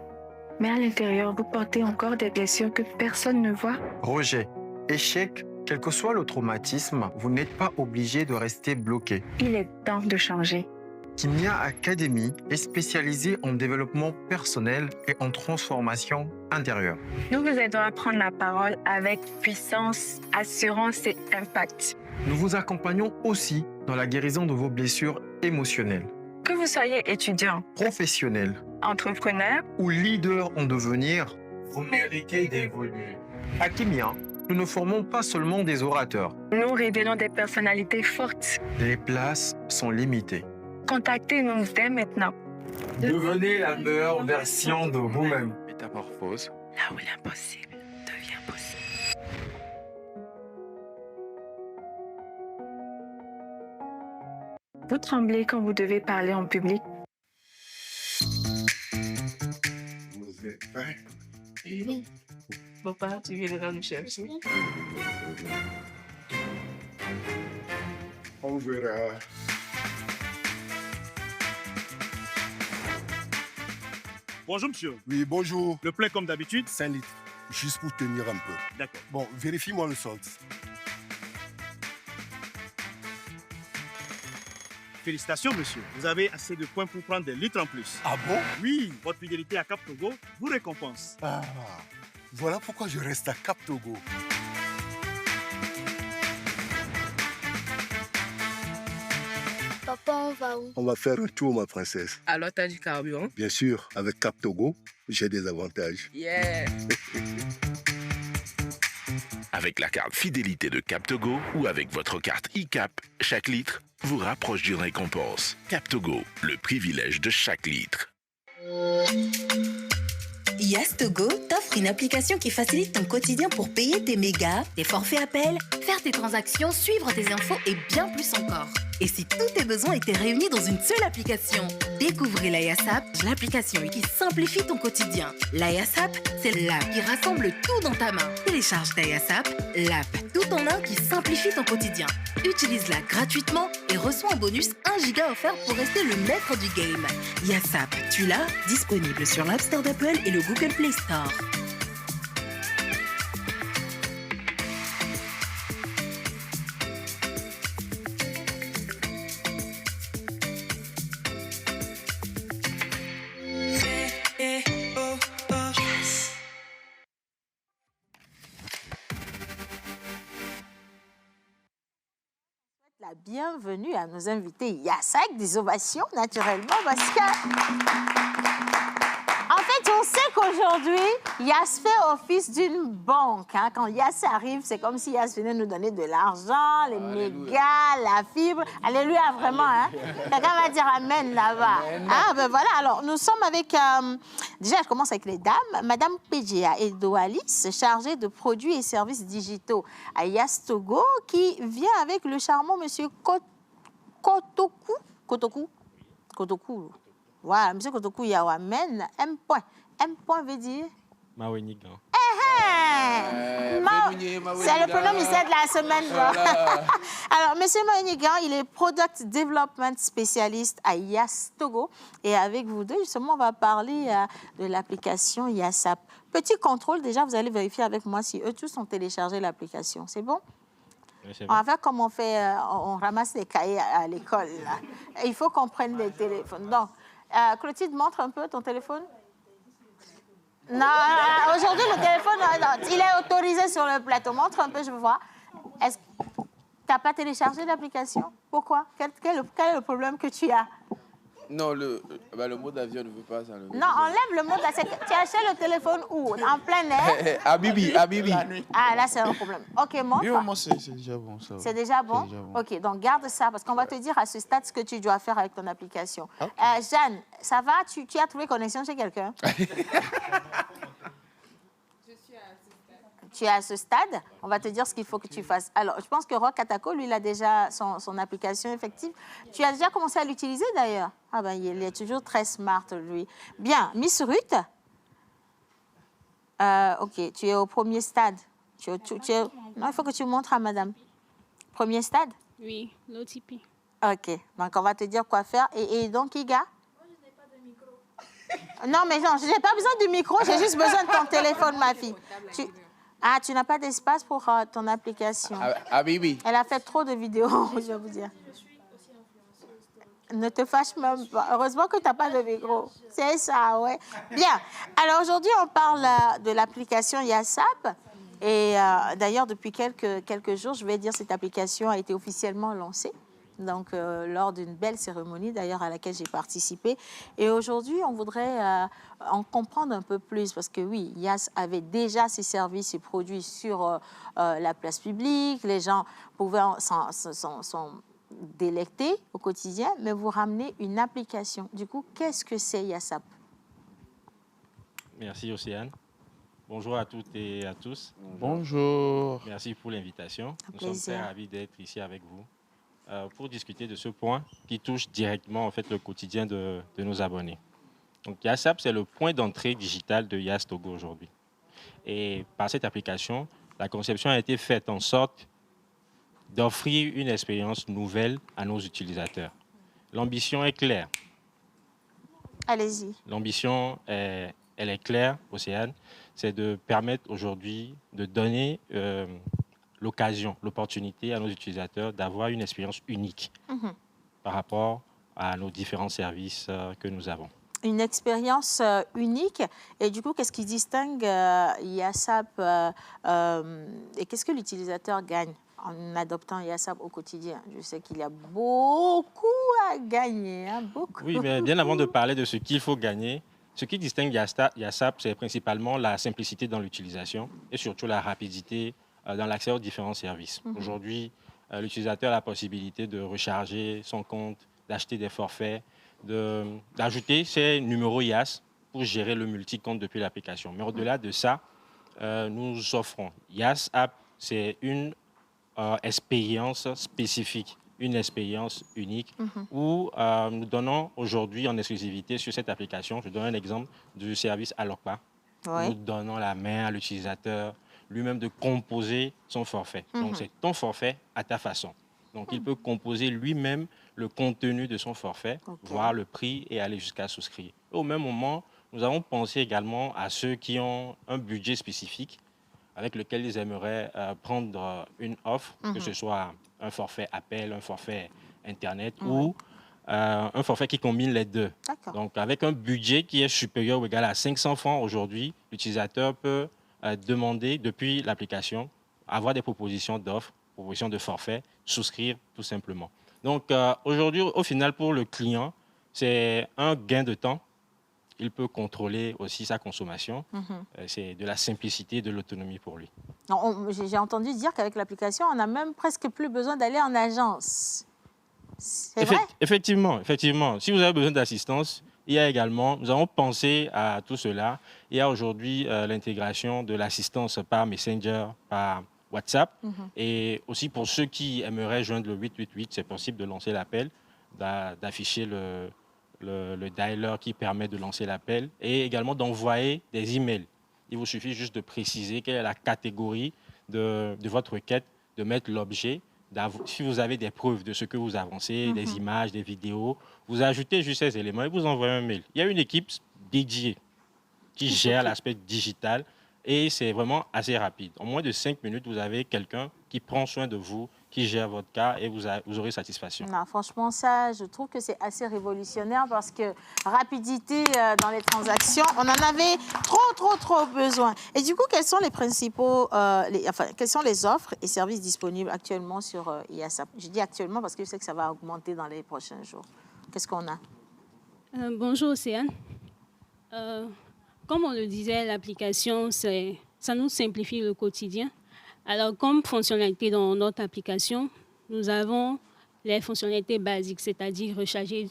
mais à l'intérieur, vous portez encore des blessures que personne ne voit. Rejet, échec, quel que soit le traumatisme, vous n'êtes pas obligé de rester bloqué. Il est temps de changer. Kimia Academy est spécialisée en développement personnel et en transformation intérieure. Nous vous aidons à prendre la parole avec puissance, assurance et impact. Nous vous accompagnons aussi dans la guérison de vos blessures émotionnelles. Que vous soyez étudiant, professionnel, entrepreneur ou leader en devenir, vous méritez d'évoluer. À Kimia, nous ne formons pas seulement des orateurs. Nous révélons des personnalités fortes. Les places sont limitées. Contactez-nous dès maintenant. Devenez la meilleure version de vous-même. Métamorphose. Là où l'impossible devient possible. Vous tremblez quand vous devez parler en public. Vous êtes prêts? Oui. Papa, tu viendras nous chercher. On verra. Bonjour monsieur. Oui, bonjour. Le plein comme d'habitude? 5 litres. Juste pour tenir un peu. D'accord. Bon, vérifie-moi le solde. Félicitations monsieur. Vous avez assez de points pour prendre des litres en plus. Ah bon? Oui, votre fidélité à Cap Togo vous récompense. Ah, voilà pourquoi je reste à Cap Togo. Papa, on va où? On va faire un tour, ma princesse. Alors, t'as du carburant? Bien sûr, avec Cap Togo, j'ai des avantages. Yeah! Avec la carte fidélité de Cap Togo ou avec votre carte e-Cap, chaque litre vous rapproche d'une récompense. Cap Togo, le privilège de chaque litre. YAS Togo t'offre une application qui facilite ton quotidien pour payer tes mégas, tes forfaits appels, faire tes transactions, suivre tes infos et bien plus encore. Et si tous tes besoins étaient réunis dans une seule application? Découvrez la YAS App, l'application qui simplifie ton quotidien. La YAS App, c'est l'app qui rassemble tout dans ta main. Télécharge ta YAS App, l'app tout en un qui simplifie ton quotidien. Utilise-la gratuitement et reçois en bonus 1 giga offert pour rester le maître du game. YAS App, tu l'as? Disponible sur l'App Store d'Apple et le Google Play Store. bienvenue à nos invités Yassa, avec des ovations naturellement, parce que... En fait, on sait qu'aujourd'hui, Yass fait office d'une banque. Hein. Quand Yass arrive, c'est comme si Yass venait nous donner de l'argent, les mégas, la fibre. Alléluia, vraiment. Hein. Quelqu'un va dire Amen là-bas. Ah, ben voilà, alors nous sommes avec... déjà, je commence avec les dames. Madame Pédia Edoalis, chargée de produits et services digitaux à Yass Togo, qui vient avec le charmant monsieur Kotoku. Voilà, monsieur Kotoku Yawamen, M. M. veut dire Mawenigan. C'est le prénom mystère de la semaine. Voilà. Alors, monsieur Mawenigan, il est Product Development Spécialiste à Yass Togo. Et avec vous deux, justement, on va parler de l'application Yassap. Petit contrôle, déjà, vous allez vérifier avec moi si eux tous ont téléchargé l'application. C'est bon? On va faire comme on fait, on ramasse les cahiers à l'école. Il faut qu'on prenne des téléphones. Donc, Clotilde, montre un peu ton téléphone. Non, aujourd'hui, le téléphone, non, il est autorisé sur le plateau. Montre un peu, je veux voir. Est-ce que tu n'as pas téléchargé l'application? Pourquoi? Quel est le problème que tu as? Non, le mode avion ne veut pas ça. Non, enlève le mode. Tu achètes le téléphone où? En plein air? À Bibi. Ah, là, c'est un problème. OK, montre. Oui, c'est déjà bon. C'est déjà bon? OK, donc garde ça, parce qu'on va te dire à ce stade ce que tu dois faire avec ton application. Okay. Jeanne, ça va? Tu as trouvé connexion chez quelqu'un? Tu es à ce stade, on va te dire ce qu'il faut que tu fasses. Alors, je pense que Rock Atako, lui, il a déjà son application effective. Tu as déjà commencé à l'utiliser, d'ailleurs? Ah ben, il est toujours très smart, lui. Bien. Miss Ruth? OK, tu es au premier stade. Non, il faut que tu montres à madame. Premier stade? Oui, l'OTP. OK, donc on va te dire quoi faire. Et donc, Iga? Non, mais non, je n'ai pas besoin du micro, j'ai juste besoin de ton téléphone, ma fille. Tu n'as pas d'espace pour ton application. Ah oui. Elle a fait trop de vidéos, je vais vous dire. Ne te fâche même pas. Heureusement que tu n'as pas de micro. C'est ça, ouais. Bien. Alors aujourd'hui, on parle de l'application Yassap. Et d'ailleurs, depuis quelques jours, je vais dire, cette application a été officiellement lancée. Donc, lors d'une belle cérémonie, d'ailleurs, à laquelle j'ai participé. Et aujourd'hui, on voudrait en comprendre un peu plus, parce que oui, Yass avait déjà ses services et produits sur la place publique. Les gens pouvaient s'en délecter au quotidien, mais vous ramenez une application. Du coup, qu'est-ce que c'est Yassap? Merci, Océane. Bonjour à toutes et à tous. Bonjour. Merci pour l'invitation. Nous sommes très ravis d'être ici avec vous. Pour discuter de ce point qui touche directement en fait, le quotidien de nos abonnés. Donc, Yassap, c'est le point d'entrée digital de Yass Togo aujourd'hui. Et par cette application, la conception a été faite en sorte d'offrir une expérience nouvelle à nos utilisateurs. L'ambition est claire. Allez-y. L'ambition, elle est claire, Océane, c'est de permettre aujourd'hui de donner l'opportunité à nos utilisateurs d'avoir une expérience unique par rapport à nos différents services que nous avons. Une expérience unique. Et du coup, qu'est-ce qui distingue Yassap et qu'est-ce que l'utilisateur gagne en adoptant Yassap au quotidien? Je sais qu'il y a beaucoup à gagner, hein, beaucoup. Oui, mais bien avant de parler de ce qu'il faut gagner, ce qui distingue Yassap, c'est principalement la simplicité dans l'utilisation et surtout la rapidité dans l'accès aux différents services. Aujourd'hui, l'utilisateur a la possibilité de recharger son compte, d'acheter des forfaits, d'ajouter ses numéros Yass pour gérer le multi-compte depuis l'application. Mais au-delà de ça, nous offrons Yass App, c'est une expérience spécifique, une expérience unique où nous donnons aujourd'hui en exclusivité sur cette application, je donne un exemple du service Alokpa. Nous donnons la main à l'utilisateur lui-même de composer son forfait. Donc, c'est ton forfait à ta façon. Donc, il peut composer lui-même le contenu de son forfait, voir le prix et aller jusqu'à souscrire. Au même moment, nous avons pensé également à ceux qui ont un budget spécifique avec lequel ils aimeraient prendre une offre, que ce soit un forfait appel, un forfait Internet ou un forfait qui combine les deux. Donc, avec un budget qui est supérieur ou égal à 500 francs aujourd'hui, l'utilisateur peut demander depuis l'application, avoir des propositions d'offres proposition de forfait, souscrire tout simplement. Donc aujourd'hui, au final, pour le client, c'est un gain de temps. Il peut contrôler aussi sa consommation. C'est de la simplicité, de l'autonomie pour lui. J'ai entendu dire qu'avec l'application, on n'a même presque plus besoin d'aller en agence. C'est vrai? Effectivement. Si vous avez besoin d'assistance, il y a également, nous avons pensé à tout cela. Il y a aujourd'hui l'intégration de l'assistance par Messenger, par WhatsApp. Et aussi pour ceux qui aimeraient joindre le 888, c'est possible de lancer l'appel, d'afficher le dialer qui permet de lancer l'appel et également d'envoyer des emails. Il vous suffit juste de préciser quelle est la catégorie de votre requête, de mettre l'objet. Si vous avez des preuves de ce que vous avancez, des images, des vidéos, vous ajoutez juste ces éléments et vous envoyez un mail. Il y a une équipe dédiée qui gère l'aspect digital et c'est vraiment assez rapide. En moins de 5 minutes, vous avez quelqu'un qui prend soin de vous, qui gère votre cas et vous aurez satisfaction. Non, franchement, ça, je trouve que c'est assez révolutionnaire parce que rapidité dans les transactions, on en avait trop besoin. Et du coup, quels sont les principaux, quelles sont les offres et services disponibles actuellement sur IASAP? Je dis actuellement parce que je sais que ça va augmenter dans les prochains jours. Qu'est-ce qu'on a? Bonjour Océane. Comme on le disait, l'application, ça nous simplifie le quotidien. Alors, comme fonctionnalité dans notre application, nous avons les fonctionnalités basiques, c'est-à-dire recharger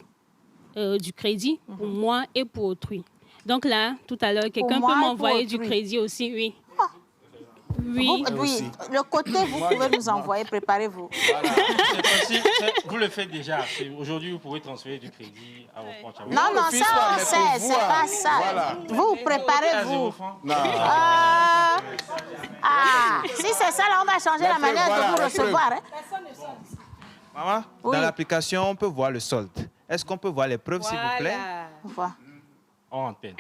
du crédit pour moi et pour autrui. Donc là, tout à l'heure, quelqu'un peut m'envoyer du crédit aussi, oui. Oui. Le côté, vous pouvez nous envoyer, préparez-vous. Voilà. Vous le faites déjà. Aujourd'hui, vous pouvez transférer du crédit à vos proches. Non, ça on sait, c'est pas ça. Voilà. Vous, préparez-vous. Si c'est ça, là, on va changer la manière de vous recevoir. Maman, dans l'application, on peut voir le solde. Est-ce qu'on peut voir les preuves, s'il vous plaît? En antenne.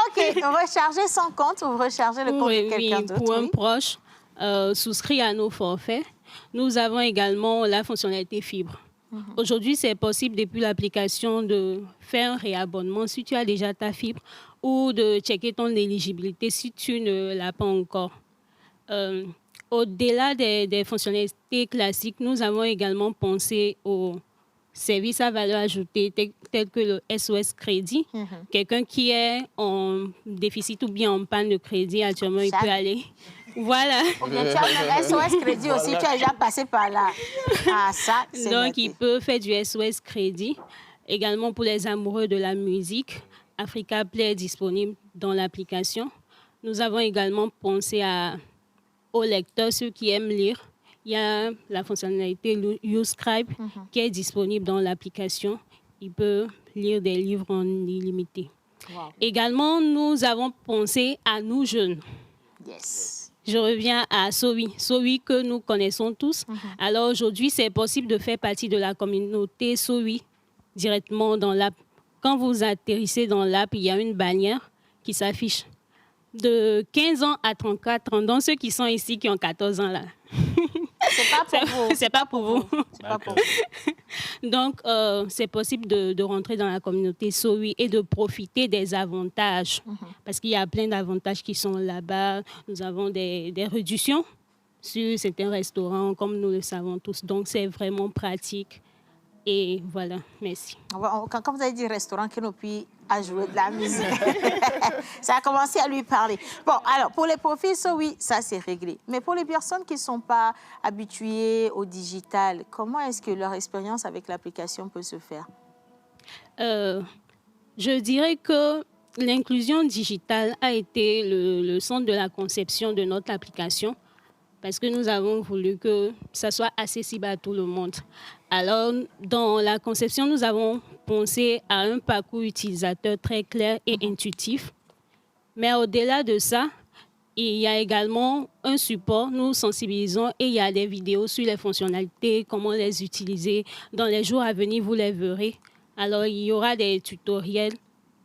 OK, recharger son compte ou recharger le compte de quelqu'un d'autre. Pour un proche souscrit à nos forfaits, nous avons également la fonctionnalité fibre. Aujourd'hui, c'est possible depuis l'application de faire un réabonnement si tu as déjà ta fibre ou de checker ton éligibilité si tu ne l'as pas encore. Au-delà des fonctionnalités classiques, nous avons également pensé aux services à valeur ajoutée tels que le SOS Crédit. Quelqu'un qui est en déficit ou bien en panne de crédit actuellement, il peut aller. Voilà. Ou bien tu as le SOS Crédit aussi, tu as déjà passé par là. Ça, c'est donc, noté. il peut faire du SOS Crédit. Également pour les amoureux de la musique, Africa Play est disponible dans l'application. Nous avons également pensé aux lecteurs, ceux qui aiment lire. Il y a la fonctionnalité YouScribe qui est disponible dans l'application. Il peut lire des livres en illimité. Également, nous avons pensé à nous jeunes. Je reviens à Sowi. Sowi que nous connaissons tous. Alors aujourd'hui, c'est possible de faire partie de la communauté Sowi directement dans l'app. Quand vous atterrissez dans l'app, il y a une bannière qui s'affiche. De 15 ans à 34 ans, donc ceux qui sont ici, qui ont 14 ans là. C'est pas pour vous. C'est pas pour vous. C'est pas pour vous. Donc, c'est possible de rentrer dans la communauté Sowi et de profiter des avantages. Parce qu'il y a plein d'avantages qui sont là-bas. Nous avons des réductions sur certains restaurants, comme nous le savons tous. Donc, c'est vraiment pratique. Et voilà, merci. Quand vous avez dit restaurant, Kenopi a joué de la musique. Ça a commencé à lui parler. Bon, alors, pour les profils, oui, ça c'est réglé. Mais pour les personnes qui ne sont pas habituées au digital, comment est-ce que leur expérience avec l'application peut se faire? Je dirais que l'inclusion digitale a été le centre de la conception de notre application. Parce que nous avons voulu que ça soit accessible à tout le monde. Alors, dans la conception, nous avons pensé à un parcours utilisateur très clair et intuitif. Mais au-delà de ça, il y a également un support. Nous sensibilisons et il y a des vidéos sur les fonctionnalités, comment les utiliser. Dans les jours à venir, vous les verrez. Alors, il y aura des tutoriels.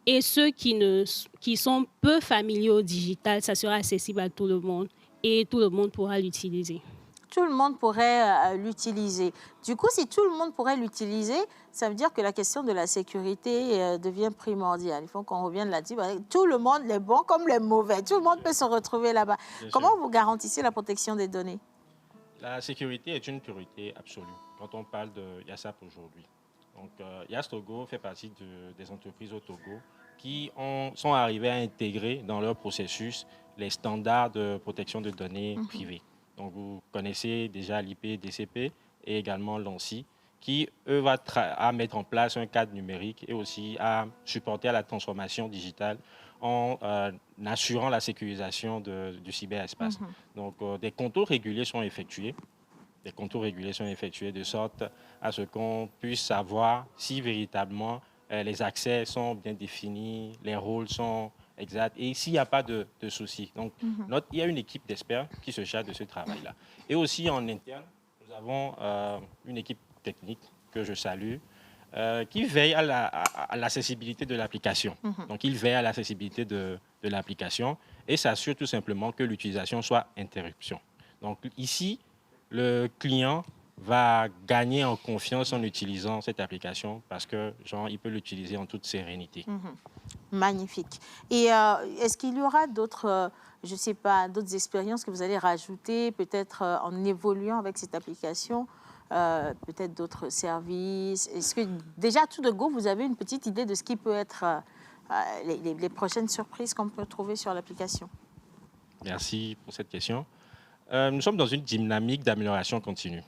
Et ceux qui sont peu familiers au digital, ça sera accessible à tout le monde. Et tout le monde pourra l'utiliser. tout le monde pourrait l'utiliser. Du coup, si tout le monde pourrait l'utiliser, ça veut dire que la question de la sécurité devient primordiale. Il faut qu'on revienne là-dessus. Tout le monde, les bons comme les mauvais, tout le monde peut se retrouver là-bas. Comment vous garantissez la protection des données? La sécurité est une priorité absolue quand on parle de YASAP aujourd'hui. Donc, YAS Togo fait partie des entreprises au Togo qui sont arrivées à intégrer dans leur processus les standards de protection de données privées. Donc, vous connaissez déjà l'IP-DCP et également l'ANSSI, qui, eux, va à mettre en place un cadre numérique et aussi à supporter à la transformation digitale en assurant la sécurisation du cyberespace. Donc, des contours réguliers sont effectués. Des contours réguliers sont effectués de sorte à ce qu'on puisse savoir si véritablement les accès sont bien définis, les rôles sont exacts et s'il n'y a pas de soucis. Donc, il y a une équipe d'experts qui se charge de ce travail-là. Et aussi en interne, nous avons une équipe technique que je salue, qui veille à l'accessibilité de l'application. Donc, il veille à l'accessibilité de l'application et s'assure tout simplement que l'utilisation soit interruption. Donc, ici, le client va gagner en confiance en utilisant cette application parce que, genre, il peut l'utiliser en toute sérénité. Magnifique. Et est-ce qu'il y aura d'autres, je ne sais pas, d'autres expériences que vous allez rajouter, peut-être en évoluant avec cette application, peut-être d'autres services? Est-ce que déjà, tout de go, vous avez une petite idée de ce qui peut être les prochaines surprises qu'on peut trouver sur l'application? Merci pour cette question. Nous sommes dans une dynamique d'amélioration continue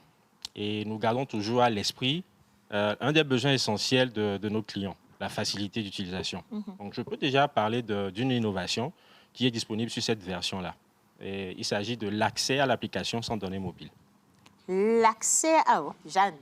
et nous gardons toujours à l'esprit un des besoins essentiels de nos clients, la facilité d'utilisation. Donc, je peux déjà parler d'une innovation qui est disponible sur cette version-là. Il s'agit de l'accès à l'application sans données mobiles. L'accès à... Jeanne,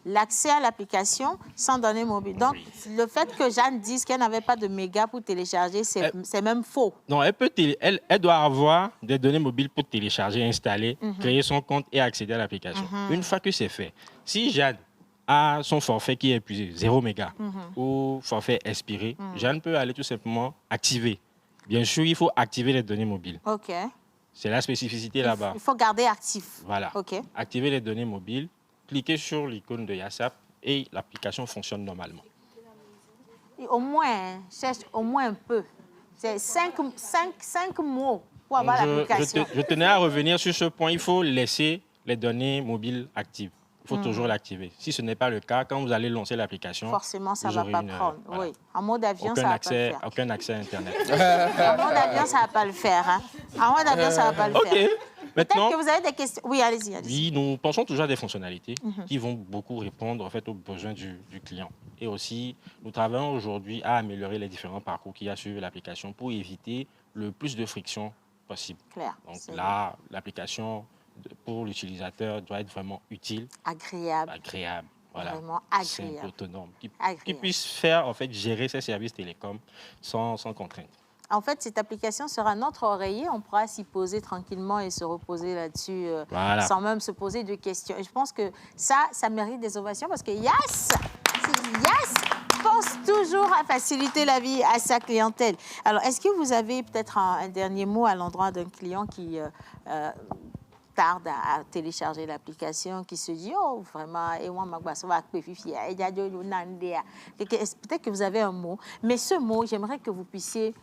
l'accès à l'application sans données mobiles. Donc, le fait que Jeanne dise qu'elle n'avait pas de mégas pour télécharger, c'est même faux. Non, elle doit avoir des données mobiles pour télécharger, installer, créer son compte et accéder à l'application. Une fois que c'est fait, si Jeanne a son forfait qui est épuisé, 0 mégas, ou forfait expiré, Jeanne peut aller tout simplement activer. Bien sûr, il faut activer les données mobiles. OK. C'est la spécificité là-bas. Il faut garder actif. Voilà. OK. Activer les données mobiles, cliquez sur l'icône de YASAP et l'application fonctionne normalement. Et au moins, cherche au moins un peu. C'est 5 mots pour avoir l'application. Je tenais à revenir sur ce point. Il faut laisser les données mobiles actives. Il faut toujours l'activer. Si ce n'est pas le cas, quand vous allez lancer l'application, forcément, ça ne va pas prendre. Voilà. Oui. En mode avion, ça ne va pas le faire. Aucun accès à Internet. En mode avion, ça ne va pas le faire. Hein. En mode avion, ça ne va pas le faire. Maintenant, peut-être que vous avez des questions. Oui, allez-y. Oui, nous pensons toujours à des fonctionnalités qui vont beaucoup répondre en fait, aux besoins du client. Et aussi, nous travaillons aujourd'hui à améliorer les différents parcours qu'il y a sur l'application pour éviter le plus de friction possible. Clair. Donc là, l'application pour l'utilisateur doit être vraiment utile. Agréable. Voilà. Vraiment agréable. Simple, autonome. Qui puisse faire, en fait, gérer ses services télécoms sans contrainte. En fait, cette application sera notre oreiller. On pourra s'y poser tranquillement et se reposer là-dessus sans même se poser de questions. Et je pense que ça mérite des ovations parce que YAS pense toujours à faciliter la vie à sa clientèle. Alors, est-ce que vous avez peut-être un dernier mot à l'endroit d'un client qui tarde à télécharger l'application, qui se dit oh vraiment peut-être que vous avez un mot, mais ce mot j'aimerais que vous puissiez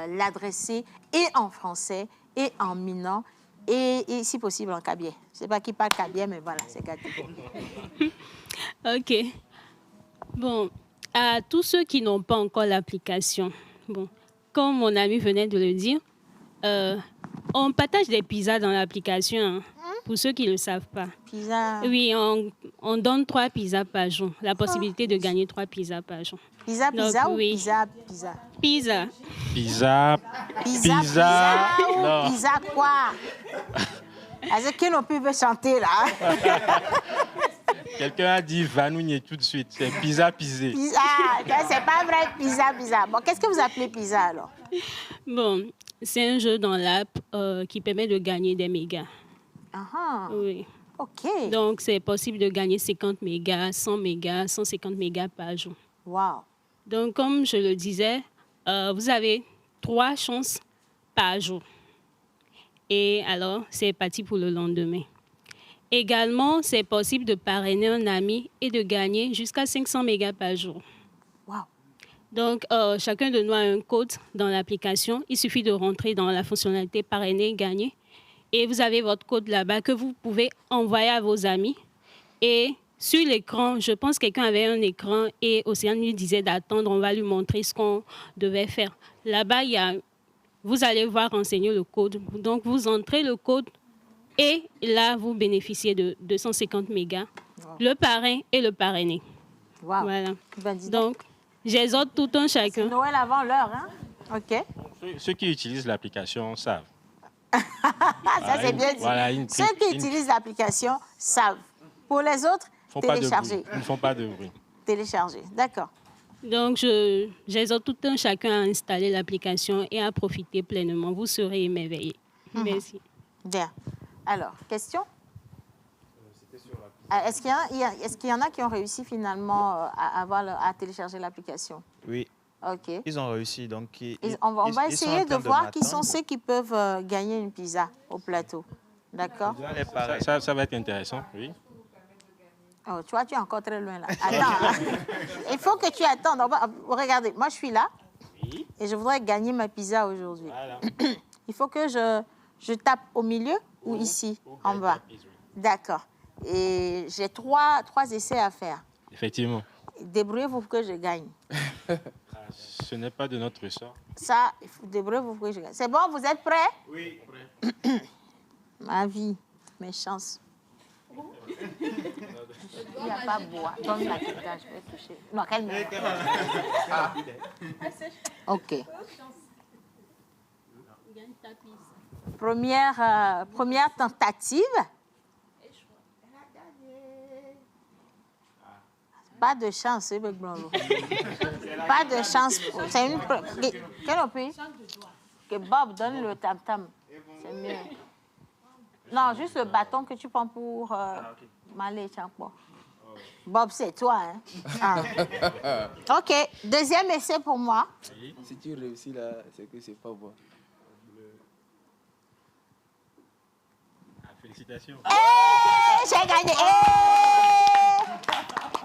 l'adresser et en français et en minant et si possible en kabye. Je ne sais pas qui parle kabye, mais voilà, c'est gâté. OK. Bon, à tous ceux qui n'ont pas encore l'application, bon, comme mon ami venait de le dire, on partage des pizzas dans l'application, hein, pour ceux qui ne le savent pas. Pizza. Oui, on donne 3 pizzas par jour. La possibilité de gagner 3 pizzas par jour. Pizza ou pizza? Pizza. Pizza. Non. Pizza quoi? Est-ce que l'on peut chanter là? Quelqu'un a dit vanouille tout de suite. C'est pizza pisé. Pizza, c'est pas vrai, pizza. Bon, qu'est-ce que vous appelez pizza alors? Bon, c'est un jeu dans l'app qui permet de gagner des mégas. Oui. OK. Donc, c'est possible de gagner 50 mégas, 100 mégas, 150 mégas par jour. Wow. Donc, comme je le disais, vous avez 3 chances par jour. Et alors, c'est parti pour le lendemain. Également, c'est possible de parrainer un ami et de gagner jusqu'à 500 mégas par jour. Wow. Donc, chacun de nous a un code dans l'application. Il suffit de rentrer dans la fonctionnalité parrainer, gagner. Et vous avez votre code là-bas que vous pouvez envoyer à vos amis. Et sur l'écran, je pense que quelqu'un avait un écran et Océane lui disait d'attendre, on va lui montrer ce qu'on devait faire. Là-bas, vous allez voir renseigner le code. Donc, vous entrez le code et là, vous bénéficiez de 250 mégas. Wow. Le parrain et le parrainé. Wow. Voilà. Ben, donc, j'exhorte tout un chacun. C'est Noël avant l'heure, hein? OK. Ceux qui utilisent l'application savent. Ça, c'est bien dit. Voilà, ceux qui utilisent l'application savent. Pour les autres, télécharger. Ils ne font pas de bruit. Télécharger, d'accord. Donc, j'exhorte tout un chacun à installer l'application et à profiter pleinement. Vous serez émerveillés. Merci. Bien. Alors, question? Est-ce qu'il y en a qui ont réussi finalement à télécharger l'application? Oui. OK. Ils ont réussi. Donc, on va essayer de voir qui sont ceux qui peuvent gagner une pizza au plateau. D'accord? Ça va être intéressant, oui. Oh, tu vois, tu es encore très loin là. Attends, il faut que tu attendes. Regardez, moi je suis là et je voudrais gagner ma pizza aujourd'hui. Voilà. Il faut que je tape au milieu ou ici, en bas. D'accord. Et j'ai trois essais à faire. Effectivement. Débrouillez-vous pour que je gagne. Ce n'est pas de notre ressort. Ça, il faut débrouillez-vous pour que je gagne. C'est bon, vous êtes prêts? Oui, prêts. Ma vie, mes chances. Il n'y a pas bois. Donne la pizza, je vais toucher. Non, quelle merde. OK. Première tentative. Pas de chance, c'est pas de chance. C'est une. Quel pays? Que Bob donne le tam-tam. C'est mieux. Non, juste le bâton que tu prends pour m'aller, tiens quoi. Bob, c'est toi, hein? Ah. OK. Deuxième essai pour moi. Si tu réussis là, c'est que c'est pas bon. Félicitations. J'ai gagné.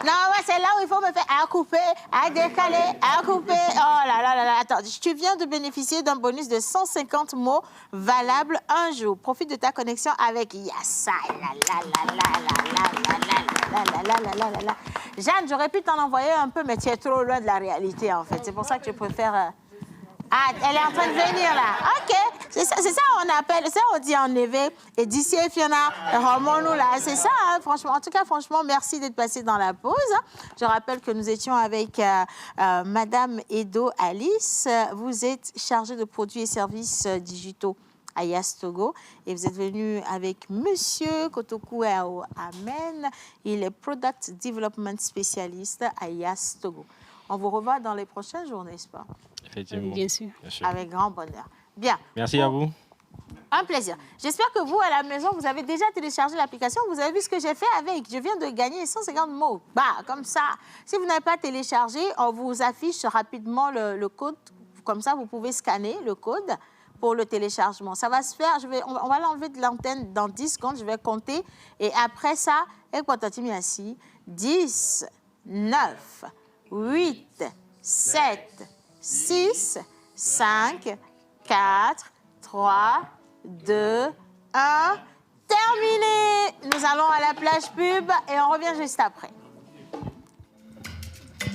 Non, ouais, c'est là où il faut me faire à couper, à décaler, à couper. Oh là là là là. Attends, tu viens de bénéficier d'un bonus de 150 mots valables un jour. Profite de ta connexion avec Yassa. Jeanne, j'aurais pu t'en envoyer un peu, mais tu es trop loin de la réalité, en fait. C'est pour ça que je préfère... Ah, elle est en train de venir, là. OK. C'est ça on appelle, ça on dit en éveil. Et d'ici, Fiona, remonte-nous, là. C'est ça, hein, franchement. En tout cas, franchement, merci d'être passé dans la pause. Je rappelle que nous étions avec Madame Edo Alice. Vous êtes chargée de produits et services digitaux à Yas Togo. Et vous êtes venu avec Monsieur Kotoku Amen. Il est Product Development Specialist à Yas Togo. On vous revoit dans les prochains jours, n'est-ce pas? Effectivement. Bien sûr. Avec grand bonheur. Bien. Merci à vous. Un plaisir. J'espère que vous, à la maison, vous avez déjà téléchargé l'application. Vous avez vu ce que j'ai fait avec. Je viens de gagner 150 mots. Bah, comme ça. Si vous n'avez pas téléchargé, on vous affiche rapidement le code. Comme ça, vous pouvez scanner le code pour le téléchargement. Ça va se faire. On va l'enlever de l'antenne dans 10 secondes. Je vais compter. Et après ça, 10, 9, 8, 7, 6, 5, 4, 3, 2, 1. Terminé! Nous allons à la plage pub et on revient juste après.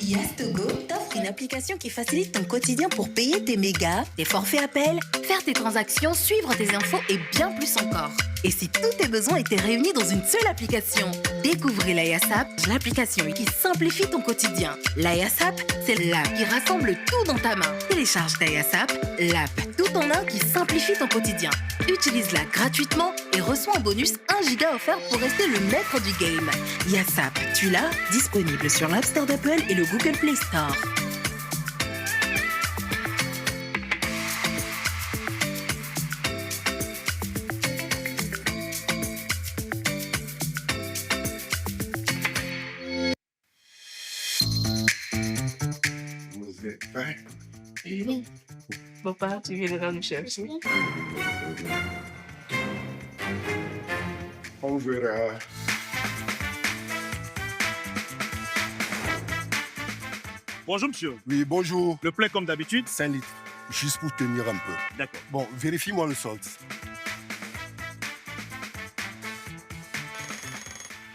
Yas Togo t'offre une application qui facilite ton quotidien pour payer tes mégas, tes forfaits appels, faire tes transactions, suivre tes infos et bien plus encore. Et si tous tes besoins étaient réunis dans une seule application? Découvrez la Yas App, l'application qui simplifie ton quotidien. La Yas App, c'est l'app qui rassemble tout dans ta main. Télécharge ta Yas App, l'app tout en un qui simplifie ton quotidien. Utilise-la gratuitement et reçois en bonus 1 giga offert pour rester le maître du game. Yas App, tu l'as? Disponible sur l'App Store d'Apple et le Google Play Store. Vous êtes prêts? Oui. Papa, tu viendras nous chercher. On On verra. Bonjour, monsieur. Oui, bonjour. Le plein comme d'habitude? 5 litres. Juste pour tenir un peu. D'accord. Bon, vérifie-moi le solde.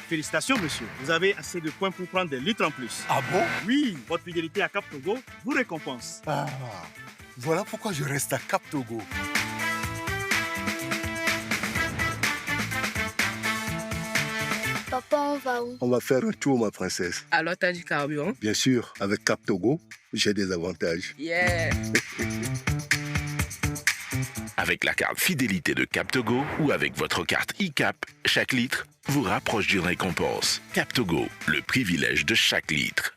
Félicitations, monsieur. Vous avez assez de points pour prendre des litres en plus. Ah bon? Oui, votre fidélité à Cap Togo vous récompense. Ah, voilà pourquoi je reste à Cap Togo. Papa, on va où? On va faire un tour, ma princesse. Alors, t'as du carburant? Bien sûr, avec Cap Togo, j'ai des avantages. Yeah! Avec la carte fidélité de Cap Togo ou avec votre carte e-Cap, chaque litre vous rapproche d'une récompense. Cap Togo, le privilège de chaque litre.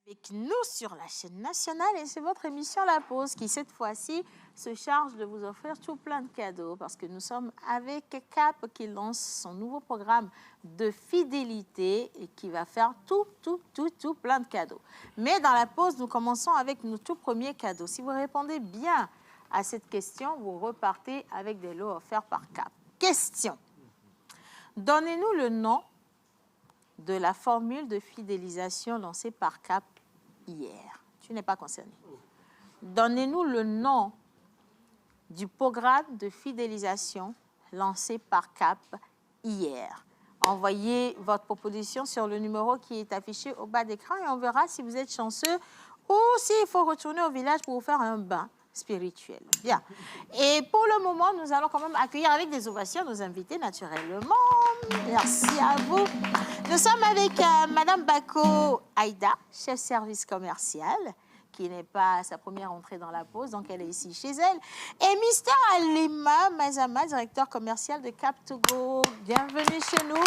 Avec nous sur la chaîne nationale et c'est votre émission La Pause qui cette fois-ci se charge de vous offrir tout plein de cadeaux parce que nous sommes avec Cap qui lance son nouveau programme de fidélité et qui va faire tout plein de cadeaux. Mais dans La Pause, nous commençons avec nos tout premiers cadeaux. Si vous répondez bien à cette question, vous repartez avec des lots offerts par Cap. Question. Donnez-nous le nom de la formule de fidélisation lancée par Cap hier. Tu n'es pas concerné. Donnez-nous le nom du programme de fidélisation lancé par Cap hier. Envoyez votre proposition sur le numéro qui est affiché au bas d'écran et on verra si vous êtes chanceux ou s'il faut retourner au village pour vous faire un bain spirituel. Bien. Et pour le moment, nous allons quand même accueillir avec des ovations nos invités naturellement. Merci à vous. Nous sommes avec Madame Bako Aïda, chef service commercial, qui n'est pas à sa première entrée dans La Pause, donc elle est ici chez elle. Et Mister Alima Mazama, directeur commercial de Cap Togo. Bienvenue chez nous.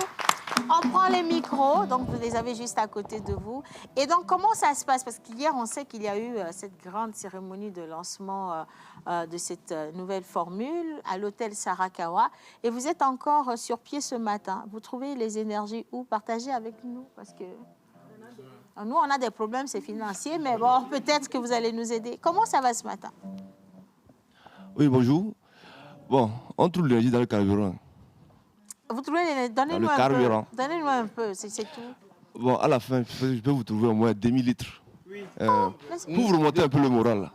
On prend les micros, donc vous les avez juste à côté de vous. Et donc, comment ça se passe? Parce qu'hier, on sait qu'il y a eu cette grande cérémonie de lancement de cette nouvelle formule à l'hôtel Sarakawa. Et vous êtes encore sur pied ce matin. Vous trouvez les énergies où? Partagez avec nous, parce que nous, on a des problèmes, c'est financier, mais bon, peut-être que vous allez nous aider. Comment ça va ce matin? Oui, bonjour. Bon, on trouve l'énergie dans le carburant. Vous trouvez, donnez-nous un peu. Donnez-nous un peu, c'est tout. Bon, à la fin, je peux vous trouver au moins 2000 litres. Oui. Pour vous remonter un peu le moral.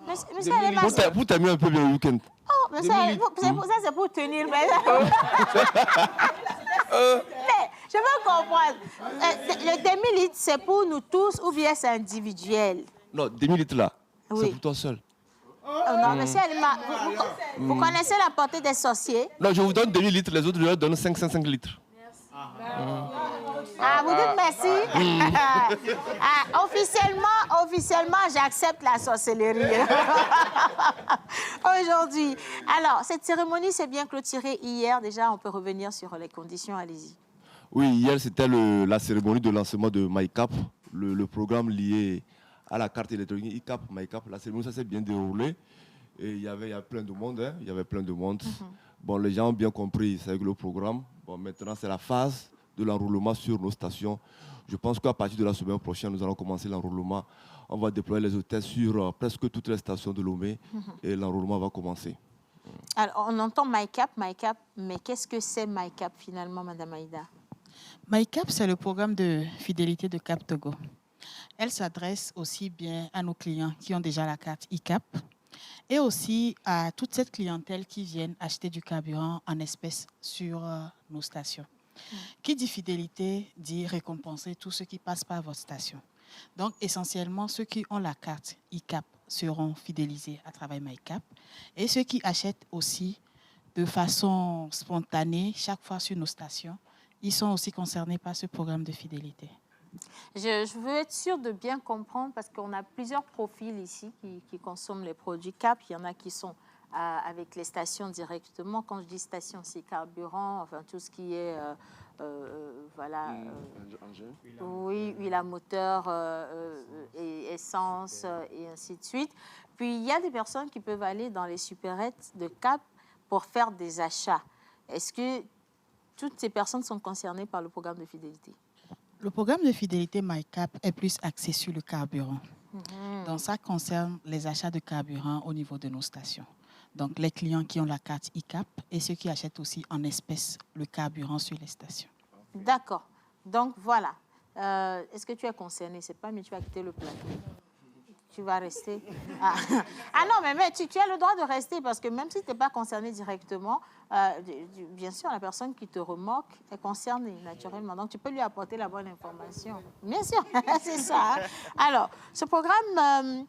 Pour terminer un peu bien le week-end. Oh, mais ça, c'est pour tenir. Mais je veux comprendre. Le 2000 litres, c'est pour nous tous ou bien c'est individuel? Non, 2000 litres là, c'est pour toi seul. Oh non, monsieur Alima, vous connaissez la portée des sorciers? Non, je vous donne 2000 litres, les autres, je leur donne 5 litres. Ah, vous dites merci? Officiellement, j'accepte la sorcellerie. Aujourd'hui. Alors, cette cérémonie s'est bien clôturée hier. Déjà, on peut revenir sur les conditions. Allez-y. Oui, hier, c'était la cérémonie de lancement de MyCap, le programme lié à la carte électronique e-Cap, MyCap. La cérémonie, ça s'est bien déroulé. Et il y avait plein de monde. Hein. Il y avait plein de monde. Bon, les gens ont bien compris, c'est le programme. Bon, maintenant, c'est la phase de l'enrôlement sur nos stations. Je pense qu'à partir de la semaine prochaine, nous allons commencer l'enrôlement. On va déployer les hôtels sur presque toutes les stations de Lomé et l'enrôlement va commencer. Alors, on entend MyCap, mais qu'est-ce que c'est MyCap finalement, Madame Aïda? MyCap, c'est le programme de fidélité de Cap Togo. Elle s'adresse aussi bien à nos clients qui ont déjà la carte e-Cap et aussi à toute cette clientèle qui viennent acheter du carburant en espèces sur nos stations. Qui dit fidélité dit récompenser tous ceux qui passent par votre station. Donc, essentiellement, ceux qui ont la carte e-Cap seront fidélisés à travers MyCap et ceux qui achètent aussi de façon spontanée chaque fois sur nos stations, ils sont aussi concernés par ce programme de fidélité. Je veux être sûre de bien comprendre parce qu'on a plusieurs profils ici qui consomment les produits CAP. Il y en a qui sont avec les stations directement. Quand je dis station, c'est carburant, enfin tout ce qui est voilà. Oui, huile à moteur, et essence et ainsi de suite. Puis il y a des personnes qui peuvent aller dans les supérettes de CAP pour faire des achats. Est-ce que toutes ces personnes sont concernées par le programme de fidélité? Le programme de fidélité MyCap est plus axé sur le carburant. Donc, ça concerne les achats de carburant au niveau de nos stations. Donc, les clients qui ont la carte ICAP et ceux qui achètent aussi en espèces le carburant sur les stations. D'accord. Donc, voilà. Est-ce que tu es concerné? C'est pas, mais tu vas quitter le plateau. Tu vas rester. Ah, ah non, mais tu as le droit de rester parce que même si tu n'es pas concerné directement, bien sûr, la personne qui te remorque est concernée naturellement. Donc, tu peux lui apporter la bonne information. Bien sûr, c'est ça. Hein? Alors, ce programme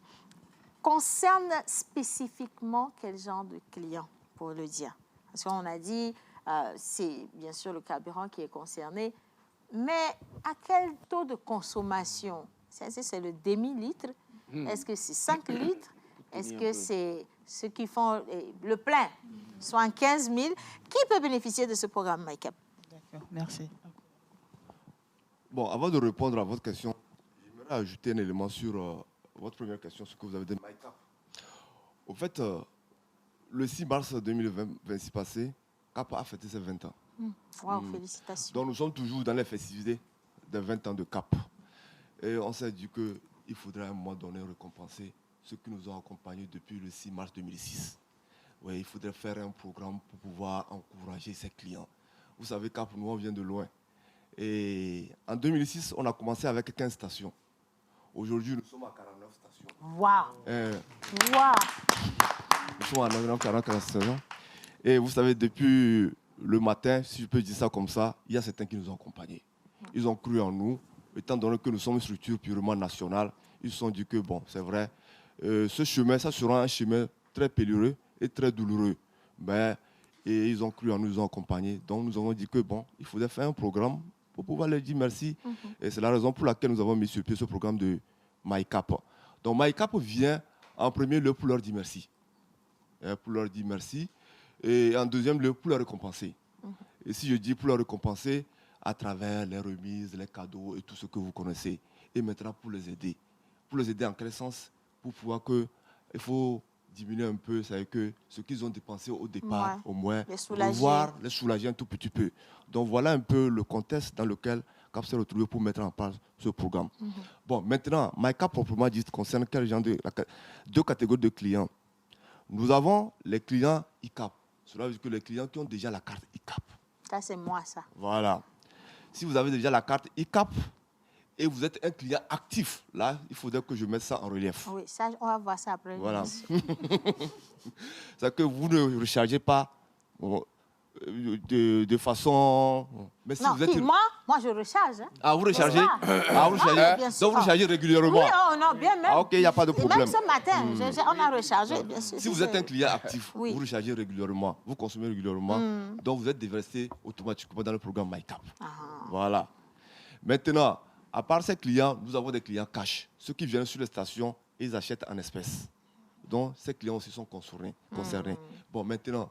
concerne spécifiquement quel genre de client, pour le dire? Parce qu'on a dit, c'est bien sûr le carburant qui est concerné, mais à quel taux de consommation? C'est le demi-litre? Est-ce que c'est 5 litres? Est-ce que c'est ceux qui font le plein, soit 15 000? Qui peut bénéficier de ce programme MyCap? D'accord, merci. Bon, avant de répondre à votre question, j'aimerais ajouter un élément sur votre première question, ce que vous avez dit MyCap. Au fait, le 6 mars 2026 passé, CAP a fêté ses 20 ans. Wow, félicitations. Donc nous sommes toujours dans les festivités des 20 ans de CAP. Et on s'est dit qu'il faudrait à un moment donné récompenser ceux qui nous ont accompagnés depuis le 6 mars 2006. Oui, il faudrait faire un programme pour pouvoir encourager ses clients. Vous savez, CAP, nous, on vient de loin. Et en 2006, on a commencé avec 15 stations. Aujourd'hui, nous sommes à 49 stations. Waouh! Waouh! Nous sommes à 49 stations. Et vous savez, depuis le matin, si je peux dire ça comme ça, il y a certains qui nous ont accompagnés. Ils ont cru en nous. Étant donné que nous sommes une structure purement nationale, ils se sont dit que, bon, c'est vrai, ce chemin, ça sera un chemin très périlleux et très douloureux. Et ils ont cru en nous, ils nous ont accompagnés. Donc, nous avons dit que, bon, il faudrait faire un programme pour pouvoir leur dire merci. Et c'est la raison pour laquelle nous avons mis sur pied ce programme de MyCap. Donc, MyCap vient en premier lieu pour leur dire merci. Pour leur dire merci. Et en deuxième lieu, pour leur récompenser. Et si je dis pour leur récompenser, à travers les remises, les cadeaux et tout ce que vous connaissez. Et maintenant, pour les aider. Pour les aider en quel sens? Pour pouvoir que, il faut diminuer un peu, c'est que ce qu'ils ont dépensé au départ, au moins, pouvoir les soulager un tout petit peu. Donc voilà un peu le contexte dans lequel CAP s'est retrouvé pour mettre en place ce programme. Bon, maintenant, MyCap proprement dit concerne quel genre de deux catégories de clients. Nous avons les clients ICAP. Cela veut dire que les clients qui ont déjà la carte ICAP. Ça, c'est moi, ça. Voilà. Si vous avez déjà la carte ICAP et vous êtes un client actif, là, il faudrait que je mette ça en relief. Oui, ça, on va voir ça après. Voilà. C'est que vous ne rechargez pas de façon... Mais si non, vous êtes... moi, je recharge. Hein. Ah, vous rechargez? Ah, vous rechargez? Donc, vous rechargez régulièrement? Oui, oh, non, bien même. Ah, ok, il n'y a pas de problème. Même ce matin, on a rechargé, bien sûr. Si vous êtes un client actif, vous rechargez régulièrement, vous consommez régulièrement, donc vous êtes déversé automatiquement dans le programme MyCap. Voilà. Maintenant, à part ces clients, nous avons des clients cash. Ceux qui viennent sur les stations, ils achètent en espèces. Donc, ces clients aussi sont concernés. Bon, maintenant,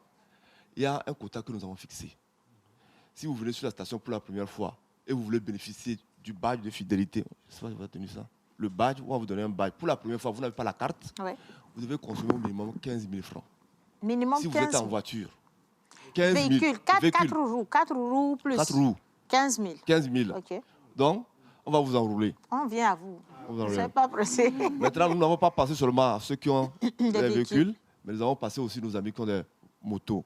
il y a un quota que nous avons fixé. Si vous venez sur la station pour la première fois et vous voulez bénéficier du badge de fidélité, je ne sais pas si vous avez tenu ça, le badge, on va vous donner un badge. Pour la première fois, vous n'avez pas la carte, vous devez consommer au minimum 15 000 francs. Minimum 15 000. Si vous êtes en voiture. 15 000. Véhicule, 4 roues plus. 4 roues. 15 000. 15 000. Okay. Donc, on va vous enrouler. On vient à vous. Vous ne pas pressé. Maintenant, nous n'avons pas passé seulement à ceux qui ont des véhicules, mais nous avons passé aussi nos amis qui ont des motos.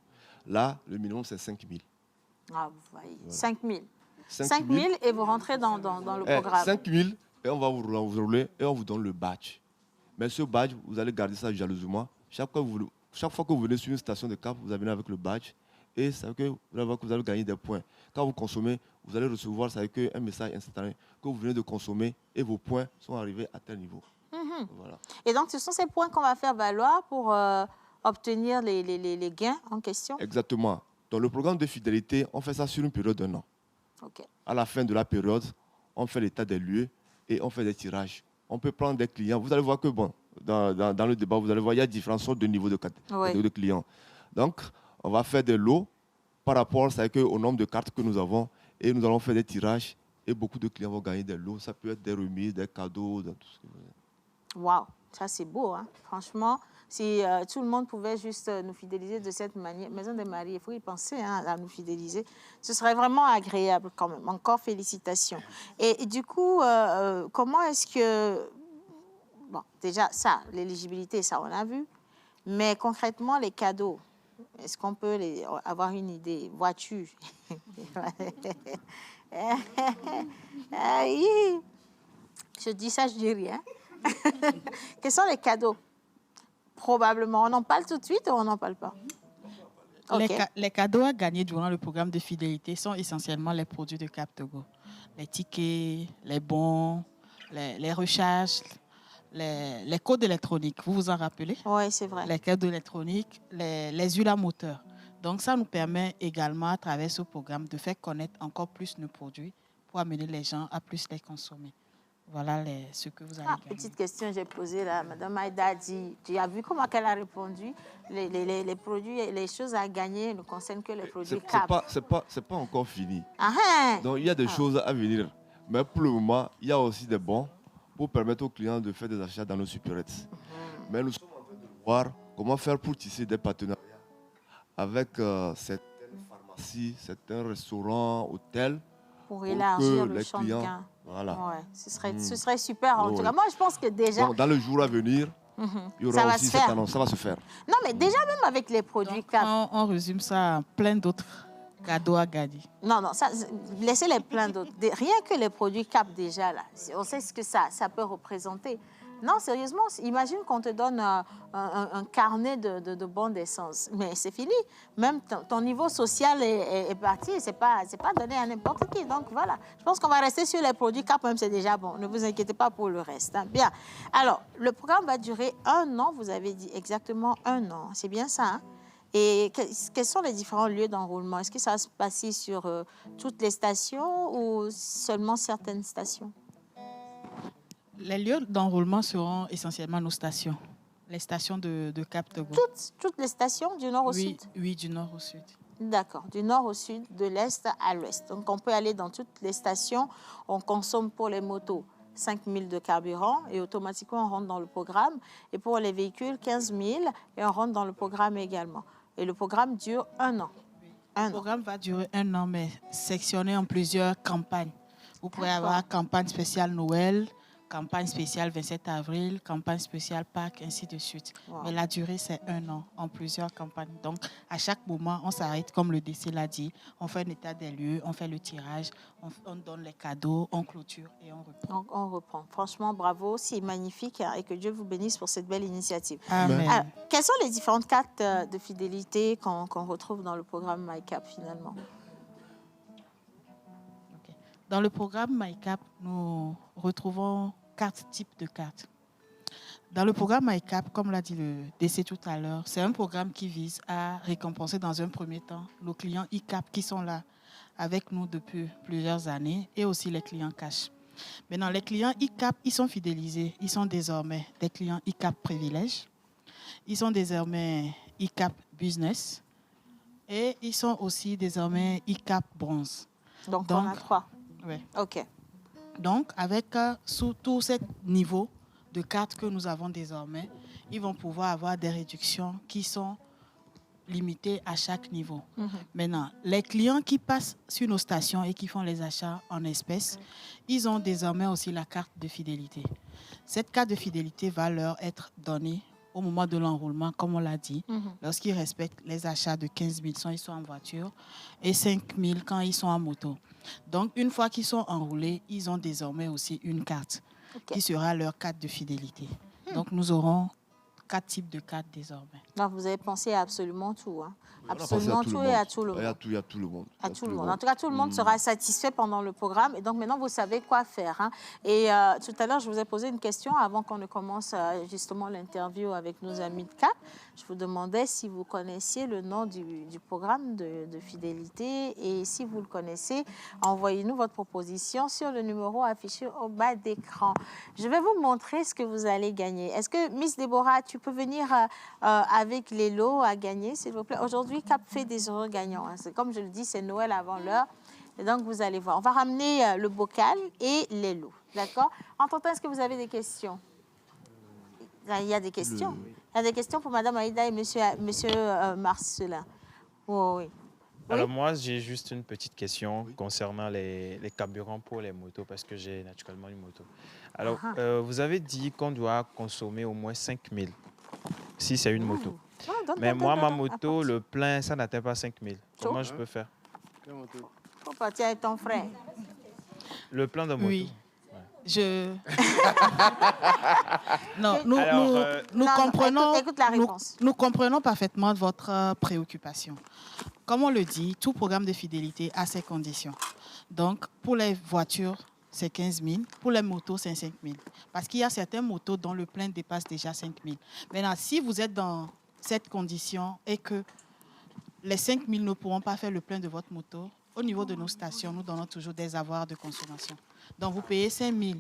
Là, le minimum, c'est 5 000. Ah, vous voyez. 5 000. 5 000 et vous rentrez dans le programme. 5 000 et on va vous rouler et on vous donne le badge. Mais ce badge, vous allez garder ça jalousement. Chaque fois que vous venez sur une station de CAP, vous allez venir avec le badge et ça veut que vous allez voir que vous allez gagner des points. Quand vous consommez, vous allez recevoir un message instantané que vous venez de consommer et vos points sont arrivés à tel niveau. Voilà. Et donc, ce sont ces points qu'on va faire valoir pour obtenir les gains en question? Exactement. Dans le programme de fidélité, on fait ça sur une période d'1 an. À la fin de la période, on fait l'état des lieux et on fait des tirages. On peut prendre des clients. Vous allez voir que bon, dans le débat, vous allez voir il y a différents sortes de niveaux de clients. Donc, on va faire des lots par rapport au nombre de cartes que nous avons et nous allons faire des tirages et beaucoup de clients vont gagner des lots. Ça peut être des remises, des cadeaux, tout ce que vous voulez. Waouh, ça c'est beau, hein? Franchement. Si tout le monde pouvait juste nous fidéliser de cette manière, Maison des Maris, il faut y penser à nous fidéliser. Ce serait vraiment agréable quand même. Encore félicitations. Et du coup, comment est-ce que... Bon, déjà, ça, l'éligibilité, ça, on a vu. Mais concrètement, les cadeaux, est-ce qu'on peut avoir une idée? Voiture. Je dis ça, je dis rien. Quels sont les cadeaux? Probablement. On en parle tout de suite ou on n'en parle pas? Les cadeaux à gagner durant le programme de fidélité sont essentiellement les produits de Cap Togo. Les tickets, les bons, les recharges, les codes électroniques. Vous vous en rappelez? Oui, c'est vrai. Les codes électroniques, les huiles à moteur. Donc, ça nous permet également, à travers ce programme, de faire connaître encore plus nos produits pour amener les gens à plus les consommer. Voilà ce que vous allez gagner. Petite question que j'ai posée là. Madame Aïda a dit, tu as vu comment elle a répondu? Les produits, les choses à gagner ne concernent que les produits CAP. C'est pas encore fini. Ah, Donc, il y a des choses à venir. Mais pour le moment, il y a aussi des bons pour permettre aux clients de faire des achats dans nos supérettes. Mais nous sommes en train de voir comment faire pour tisser des partenariats avec certaines pharmacies, certains restaurants, hôtels. Pour élargir le champ de gain. Voilà. Ouais, ce serait super. En tout cas, moi, je pense que déjà... Donc, dans le jour à venir, il y aura aussi cette annonce. Ça va se faire. Non, mais déjà, même avec les produits CAP... On résume ça à plein d'autres cadeaux à gagner. Non, ça, laissez les plein d'autres. Rien que les produits CAP, déjà, là, on sait ce que ça peut représenter. Non, sérieusement, imagine qu'on te donne un carnet de bons d'essence. Mais c'est fini. Même ton niveau social est parti. C'est pas donné à n'importe qui. Donc, voilà. Je pense qu'on va rester sur les produits CAP, même c'est déjà bon. Ne vous inquiétez pas pour le reste. Hein. Bien. Alors, le programme va durer 1 an. Vous avez dit exactement 1 an. C'est bien ça, hein? Et quels sont les différents lieux d'enrôlement? Est-ce que ça va se passer sur toutes les stations ou seulement certaines stations? Les lieux d'enrôlement seront essentiellement nos stations, les stations de Cap Togo. Toutes les stations du nord au sud? Oui, du nord au sud. D'accord, du nord au sud, de l'est à l'ouest. Donc, on peut aller dans toutes les stations. On consomme pour les motos 5 000 de carburant et automatiquement, on rentre dans le programme. Et pour les véhicules, 15 000 et on rentre dans le programme également. Et le programme dure 1 an. Le programme va durer 1 an, mais sectionné en plusieurs campagnes. Vous pourrez avoir campagne spéciale Noël, campagne spéciale 27 avril, campagne spéciale Pâques, ainsi de suite. Wow. Mais la durée, c'est 1 an en plusieurs campagnes. Donc, à chaque moment, on s'arrête, comme le DC l'a dit, on fait un état des lieux, on fait le tirage, on donne les cadeaux, on clôture et on reprend. On reprend. Franchement, bravo, c'est magnifique hein, et que Dieu vous bénisse pour cette belle initiative. Amen. Alors, quelles sont les différentes cartes de fidélité qu'on retrouve dans le programme MyCap finalement? Dans le programme MyCap, nous retrouvons 4 types de cartes. Dans le programme MyCap, comme l'a dit le DC tout à l'heure, c'est un programme qui vise à récompenser dans un premier temps nos clients ICAP qui sont là avec nous depuis plusieurs années et aussi les clients cash. Maintenant, les clients ICAP, ils sont fidélisés. Ils sont désormais des clients ICAP privilèges. Ils sont désormais ICAP business et ils sont aussi désormais ICAP bronze. Donc on a 3. Oui. OK. Donc, avec sous tout ce niveau de cartes que nous avons désormais, ils vont pouvoir avoir des réductions qui sont limitées à chaque niveau. Maintenant, les clients qui passent sur nos stations et qui font les achats en espèces, ils ont désormais aussi la carte de fidélité. Cette carte de fidélité va leur être donnée au moment de l'enrôlement, comme on l'a dit, lorsqu'ils respectent les achats de 15 000 quand ils sont en voiture et 5 000 quand ils sont en moto. Donc, une fois qu'ils sont enrôlés, ils ont désormais aussi une carte qui sera leur carte de fidélité. Donc, nous aurons 4 types de cartes désormais. Donc, vous avez pensé à absolument tout. Hein? Absolument tout et à tout le monde. Il y a tout le monde. À tout le monde. En tout cas, tout le monde sera satisfait pendant le programme. Et donc, maintenant, vous savez quoi faire. Hein? Et tout à l'heure, je vous ai posé une question avant qu'on ne commence justement l'interview avec nos amis de CAP. Je vous demandais si vous connaissiez le nom du programme de fidélité. Et si vous le connaissez, envoyez-nous votre proposition sur le numéro affiché au bas d'écran. Je vais vous montrer ce que vous allez gagner. Est-ce que, Miss Déborah, tu peux venir avec les lots à gagner, s'il vous plaît? Aujourd'hui, CAP fait des heureux gagnants. Hein. Comme je le dis, c'est Noël avant l'heure. Et donc, vous allez voir. On va ramener le bocal et les lots. D'accord? Entre-temps, est-ce que vous avez des questions? Il y a des questions. Il y a des questions pour Mme Aïda et Monsieur Marcelin. Oh, oui. Alors moi, j'ai juste une petite question concernant les carburants pour les motos, parce que j'ai naturellement une moto. Alors, vous avez dit qu'on doit consommer au moins 5 000 si c'est une moto. Mais moi, ma moto, le plein, ça n'atteint pas 5 000. Comment je peux faire? Faut partir avec ton frère. Le plein de moto. Oui. Non, écoute la réponse. Nous comprenons parfaitement votre préoccupation. Comme on le dit, tout programme de fidélité a ses conditions. Donc, pour les voitures, c'est 15 000. Pour les motos, c'est 5 000. Parce qu'il y a certaines motos dont le plein dépasse déjà 5 000. Maintenant, si vous êtes dans cette condition et que les 5 000 ne pourront pas faire le plein de votre moto, au niveau de nos stations, nous donnons toujours des avoirs de consommation. Donc, vous payez 5 000,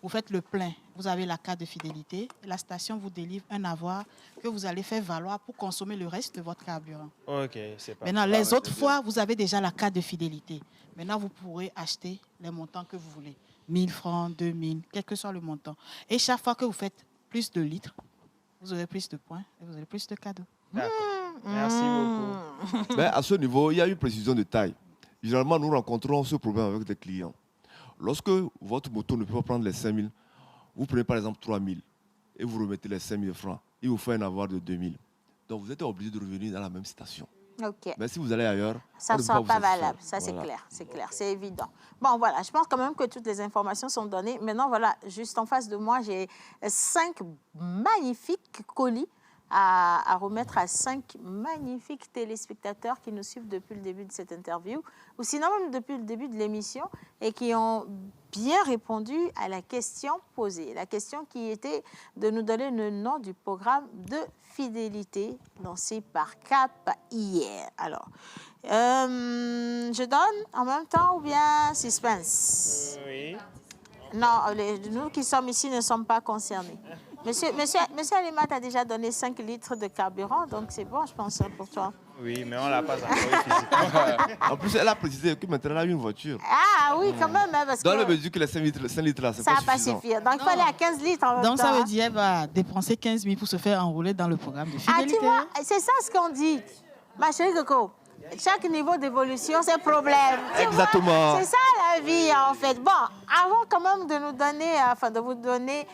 vous faites le plein, vous avez la carte de fidélité, et la station vous délivre un avoir que vous allez faire valoir pour consommer le reste de votre carburant. OK, c'est pas Maintenant, les autres fois, vous avez déjà la carte de fidélité. Maintenant, vous pourrez acheter les montants que vous voulez. 1 000 francs, 2 000, quel que soit le montant. Et chaque fois que vous faites plus de litres, vous aurez plus de points et vous aurez plus de cadeaux. Merci beaucoup. Ben, à ce niveau, il y a une précision de taille. Généralement, nous rencontrons ce problème avec des clients. Lorsque votre moto ne peut pas prendre les 5 000, vous prenez par exemple 3 000 et vous remettez les 5 000 francs. Il vous fait un avoir de 2 000. Donc, vous êtes obligé de revenir dans la même station. OK. Mais si vous allez ailleurs, ça ne sera pas valable. Ça, voilà. c'est clair, c'est évident. Bon, voilà, je pense quand même que toutes les informations sont données. Maintenant, voilà, juste en face de moi, j'ai 5 magnifiques colis à remettre à 5 magnifiques téléspectateurs qui nous suivent depuis le début de cette interview, ou sinon même depuis le début de l'émission, et qui ont bien répondu à la question posée. La question qui était de nous donner le nom du programme de fidélité lancé par CAP hier. Alors, je donne en même temps ou bien suspense? Oui. Non, nous qui sommes ici ne sommes pas concernés. Monsieur Alimat a déjà donné 5 litres de carburant, donc c'est bon, je pense, pour toi. Oui, mais on ne l'a pas encore eu physiquement. En plus, elle a précisé que maintenant, elle a une voiture. Ah oui, quand même, hein, parce Dans que... le mesure que les 5 litres là, c'est ça pas va pas suffisant. suffire. Donc, il fallait à 15 litres en même temps. Donc, ça veut dire qu'elle va dépenser 15 000 pour se faire enrouler dans le programme de fidélité. Ah, tu vois, c'est ça ce qu'on dit. Ma chérie Coco, chaque niveau d'évolution, c'est problème. Exactement. C'est ça la vie, en fait. Bon, avant quand même de nous donner, de vous donner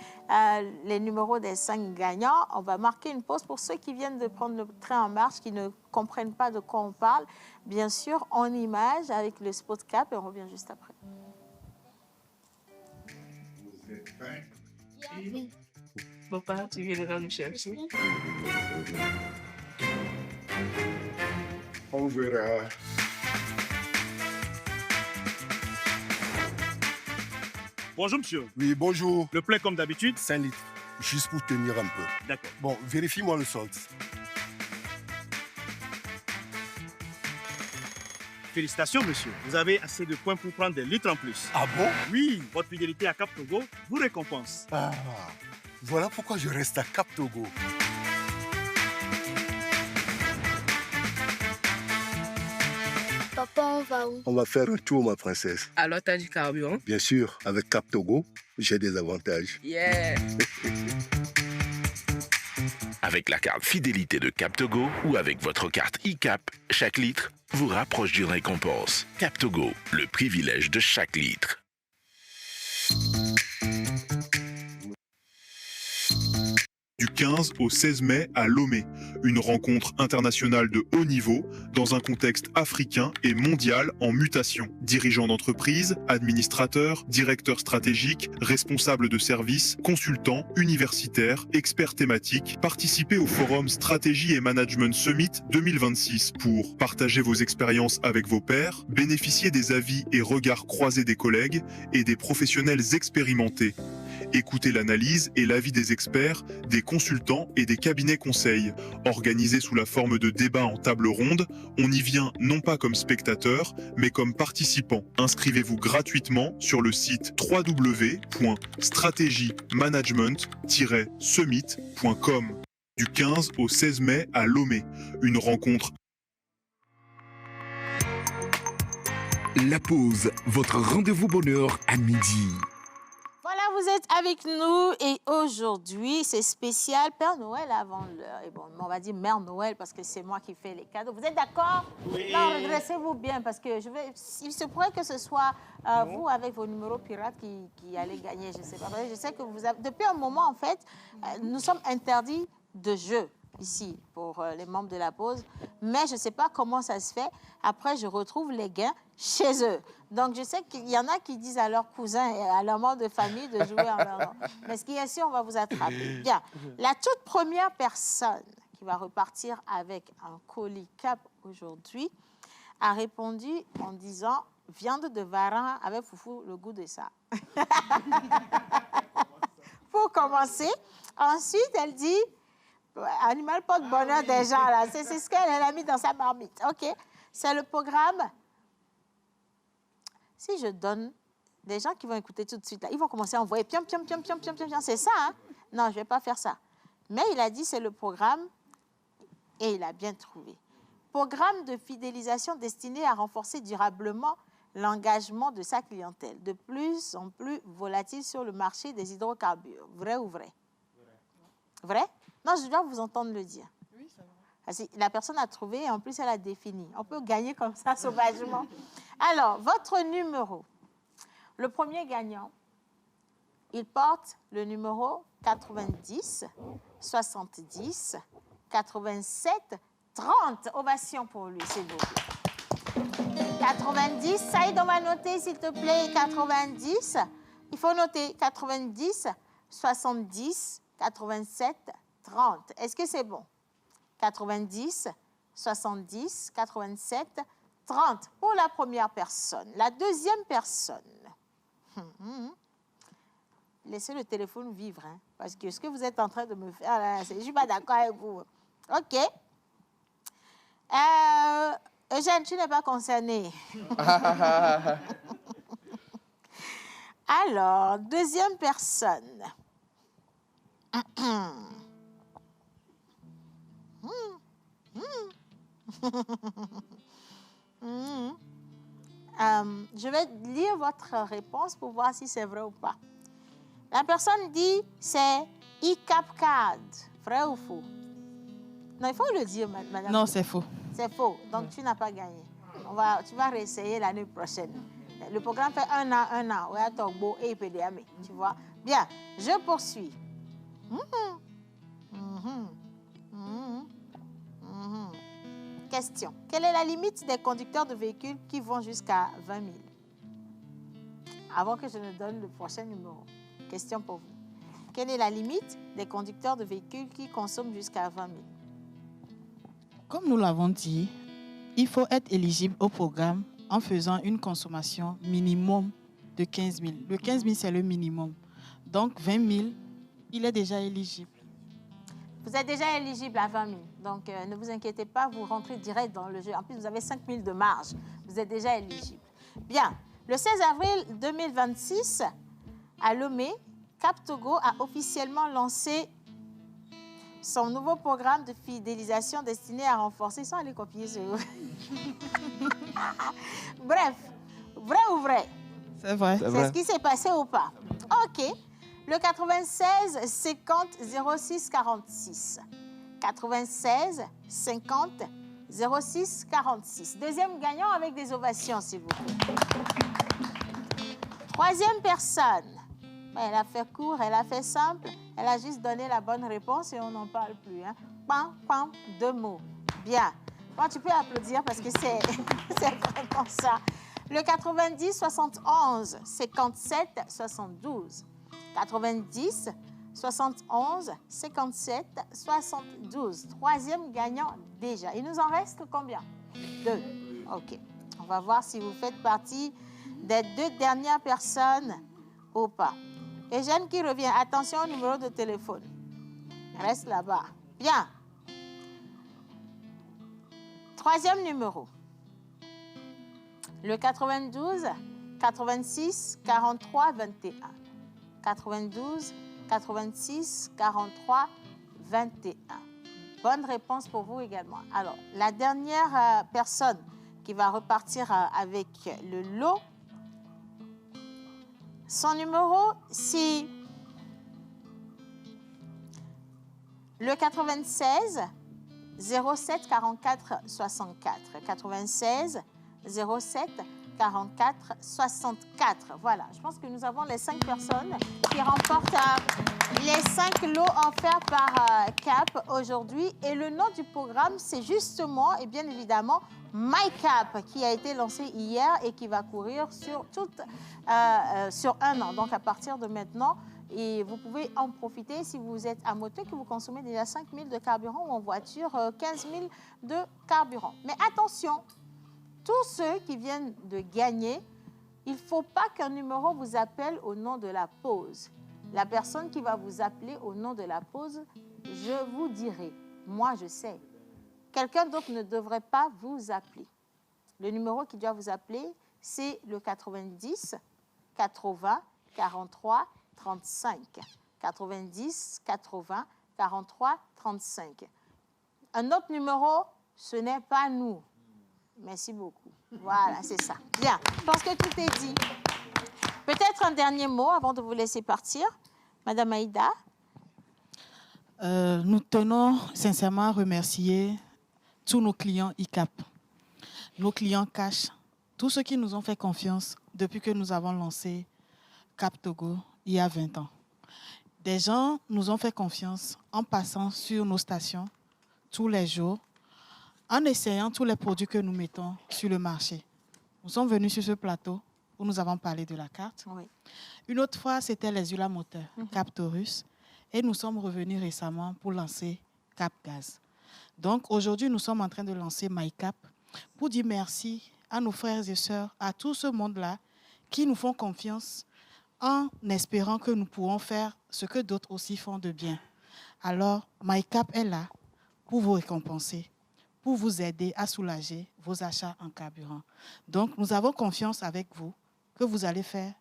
les numéros des 5 gagnants, on va marquer une pause pour ceux qui viennent de prendre le train en marche, qui ne comprennent pas de quoi on parle. Bien sûr, en image avec le spot cap et on revient juste après. Vous êtes prêts? Oui. Papa, tu viendras nous chercher? On verra. Bonjour, monsieur. Oui, bonjour. Le plein comme d'habitude? 5 litres, juste pour tenir un peu. D'accord. Bon, vérifie-moi le solde. Félicitations, monsieur. Vous avez assez de points pour prendre des litres en plus. Ah bon? Oui, votre fidélité à Cap Togo vous récompense. Ah, voilà pourquoi je reste à Cap Togo. Papa, on va où? On va faire un tour, ma princesse. Alors, t'as du carburant? Bien sûr, avec Cap Togo, j'ai des avantages. Yeah! Avec la carte fidélité de Cap Togo ou avec votre carte e-Cap, chaque litre vous rapproche d'une récompense. Cap Togo, le privilège de chaque litre. Du 15 au 16 mai à Lomé, une rencontre internationale de haut niveau dans un contexte africain et mondial en mutation. Dirigeants d'entreprise, administrateurs, directeurs stratégiques, responsables de services, consultants, universitaires, experts thématiques, participez au forum Stratégie et Management Summit 2026 pour partager vos expériences avec vos pairs, bénéficier des avis et regards croisés des collègues et des professionnels expérimentés. Écoutez l'analyse et l'avis des experts, des consultants et des cabinets conseils. Organisé sous la forme de débats en table ronde, on y vient non pas comme spectateur, mais comme participant. Inscrivez-vous gratuitement sur le site www.stratégiemanagement-summit.com. Du 15 au 16 mai à Lomé, une rencontre. La pause, votre rendez-vous bonheur à midi. Voilà, vous êtes avec nous et aujourd'hui, c'est spécial Père Noël avant l'heure. Et bon, on va dire Mère Noël parce que c'est moi qui fais les cadeaux. Vous êtes d'accord? Oui. Non, redressez-vous bien parce que il se pourrait que ce soit vous avec vos numéros pirates qui allez gagner. Je sais pas. Je sais que vous avez, depuis un moment, en fait, nous sommes interdits de jeu. ici pour les membres de la pause, mais je ne sais pas comment ça se fait. Après, je retrouve les gains chez eux. Donc, je sais qu'il y en a qui disent à leurs cousins et à leurs membres de famille de jouer en leur nom. Mais ce qui est sûr, on va vous attraper. Bien. La toute première personne qui va repartir avec un colis Cap aujourd'hui a répondu en disant « Viande de varin avec foufou, le goût de ça. » Pour commencer. Ensuite, elle dit « Animal porte-bonheur déjà, là. C'est ce qu'elle a mis dans sa marmite. » OK. C'est le programme. Si je donne des gens qui vont écouter tout de suite, là, ils vont commencer à envoyer piam, piam, piam, piam, piam, piam, piam. C'est ça, hein? Non, je ne vais pas faire ça. Mais il a dit c'est le programme et il a bien trouvé. Programme de fidélisation destiné à renforcer durablement l'engagement de sa clientèle, de plus en plus volatile sur le marché des hydrocarbures. Vrai ou vrai? Vrai? Non, je dois vous entendre le dire. Oui, c'est vrai. Parce que la personne a trouvé et en plus elle a défini. On peut gagner comme ça sauvagement. Alors, votre numéro. Le premier gagnant, il porte le numéro 90 70 87 30. Ovation pour lui, s'il vous plaît. 90, Saïd, on va noter, s'il te plaît, 90. Il faut noter 90, 70, 87, 30. Est-ce que c'est bon? 90, 70, 87, 30 pour la première personne. La deuxième personne. Laissez le téléphone vivre, hein, parce que ce que vous êtes en train de me faire, là, je ne suis pas d'accord avec vous. OK. Eugène, tu n'es pas concerné. Alors, deuxième personne. Je vais lire votre réponse pour voir si c'est vrai ou pas. La personne dit c'est ICAP Card. Vrai ou faux? Non, il faut le dire, madame. Non, c'est faux. C'est faux. Donc, tu n'as pas gagné. Tu vas réessayer l'année prochaine. Le programme fait un an. Ouais, Togbo et PDAM. Tu vois? Bien, je poursuis. Question. Quelle est la limite des conducteurs de véhicules qui vont jusqu'à 20 000? Avant que je ne donne le prochain numéro. Question pour vous. Quelle est la limite des conducteurs de véhicules qui consomment jusqu'à 20 000? Comme nous l'avons dit, il faut être éligible au programme en faisant une consommation minimum de 15 000. Le 15 000, c'est le minimum. Donc, 20 000, il est déjà éligible. Vous êtes déjà éligible à 20 000. Donc, ne vous inquiétez pas, vous rentrez direct dans le jeu. En plus, vous avez 5 000 de marge. Vous êtes déjà éligible. Bien. Le 16 avril 2026, à Lomé, Cap Togo a officiellement lancé son nouveau programme de fidélisation destiné à renforcer... Ils sont allés copier ce... Bref, vrai ou vrai? C'est vrai. C'est ce qui s'est passé ou pas? OK. Le 96 50 06 46. 96 50 06 46. Deuxième gagnant avec des ovations, s'il vous plaît. Troisième personne. Elle a fait court, elle a fait simple. Elle a juste donné la bonne réponse et on n'en parle plus. Hein. Pam, pam, 2 mots. Bien. Bon, tu peux applaudir parce que c'est vraiment ça. Le 90 71 57 72. 90 71 57 72. Troisième gagnant déjà. Il nous en reste combien? 2. OK. On va voir si vous faites partie des 2 dernières personnes ou pas. Eugène qui revient. Attention au numéro de téléphone. Reste là-bas. Bien. Troisième numéro. Le 92 86 43 21. 92 86 43 21. Bonne réponse pour vous également. Alors, la dernière personne qui va repartir avec le lot, son numéro, c'est le 96 07 44 64. 96 07 44 64. Voilà, je pense que nous avons les 5 personnes qui remportent les 5 lots offerts par CAP aujourd'hui. Et le nom du programme, c'est justement et bien évidemment MyCap, qui a été lancé hier et qui va courir sur 1 an. Donc à partir de maintenant, et vous pouvez en profiter si vous êtes à moto, que vous consommez déjà 5 000 de carburant ou en voiture 15 000 de carburant. Mais attention, tous ceux qui viennent de gagner, il ne faut pas qu'un numéro vous appelle au nom de la pause. La personne qui va vous appeler au nom de la pause, je vous dirai. Moi, je sais. Quelqu'un d'autre ne devrait pas vous appeler. Le numéro qui doit vous appeler, c'est le 90 80 43 35. 90 80 43 35. Un autre numéro, ce n'est pas nous. Merci beaucoup. Voilà, c'est ça. Bien, je pense que tout est dit. Peut-être un dernier mot avant de vous laisser partir. Madame Aïda. Nous tenons sincèrement à remercier tous nos clients ICAP, nos clients Cash, tous ceux qui nous ont fait confiance depuis que nous avons lancé CAP Togo il y a 20 ans. Des gens nous ont fait confiance en passant sur nos stations tous les jours, en essayant tous les produits que nous mettons sur le marché. Nous sommes venus sur ce plateau où nous avons parlé de la carte. Oui. Une autre fois, c'était les huiles à moteur, CAP Taurus. Et nous sommes revenus récemment pour lancer CAP Gaz. Donc aujourd'hui, nous sommes en train de lancer MyCap pour dire merci à nos frères et sœurs, à tout ce monde-là qui nous font confiance en espérant que nous pourrons faire ce que d'autres aussi font de bien. Alors, MyCap est là pour vous récompenser, pour vous aider à soulager vos achats en carburant. Donc, nous avons confiance avec vous que vous allez faire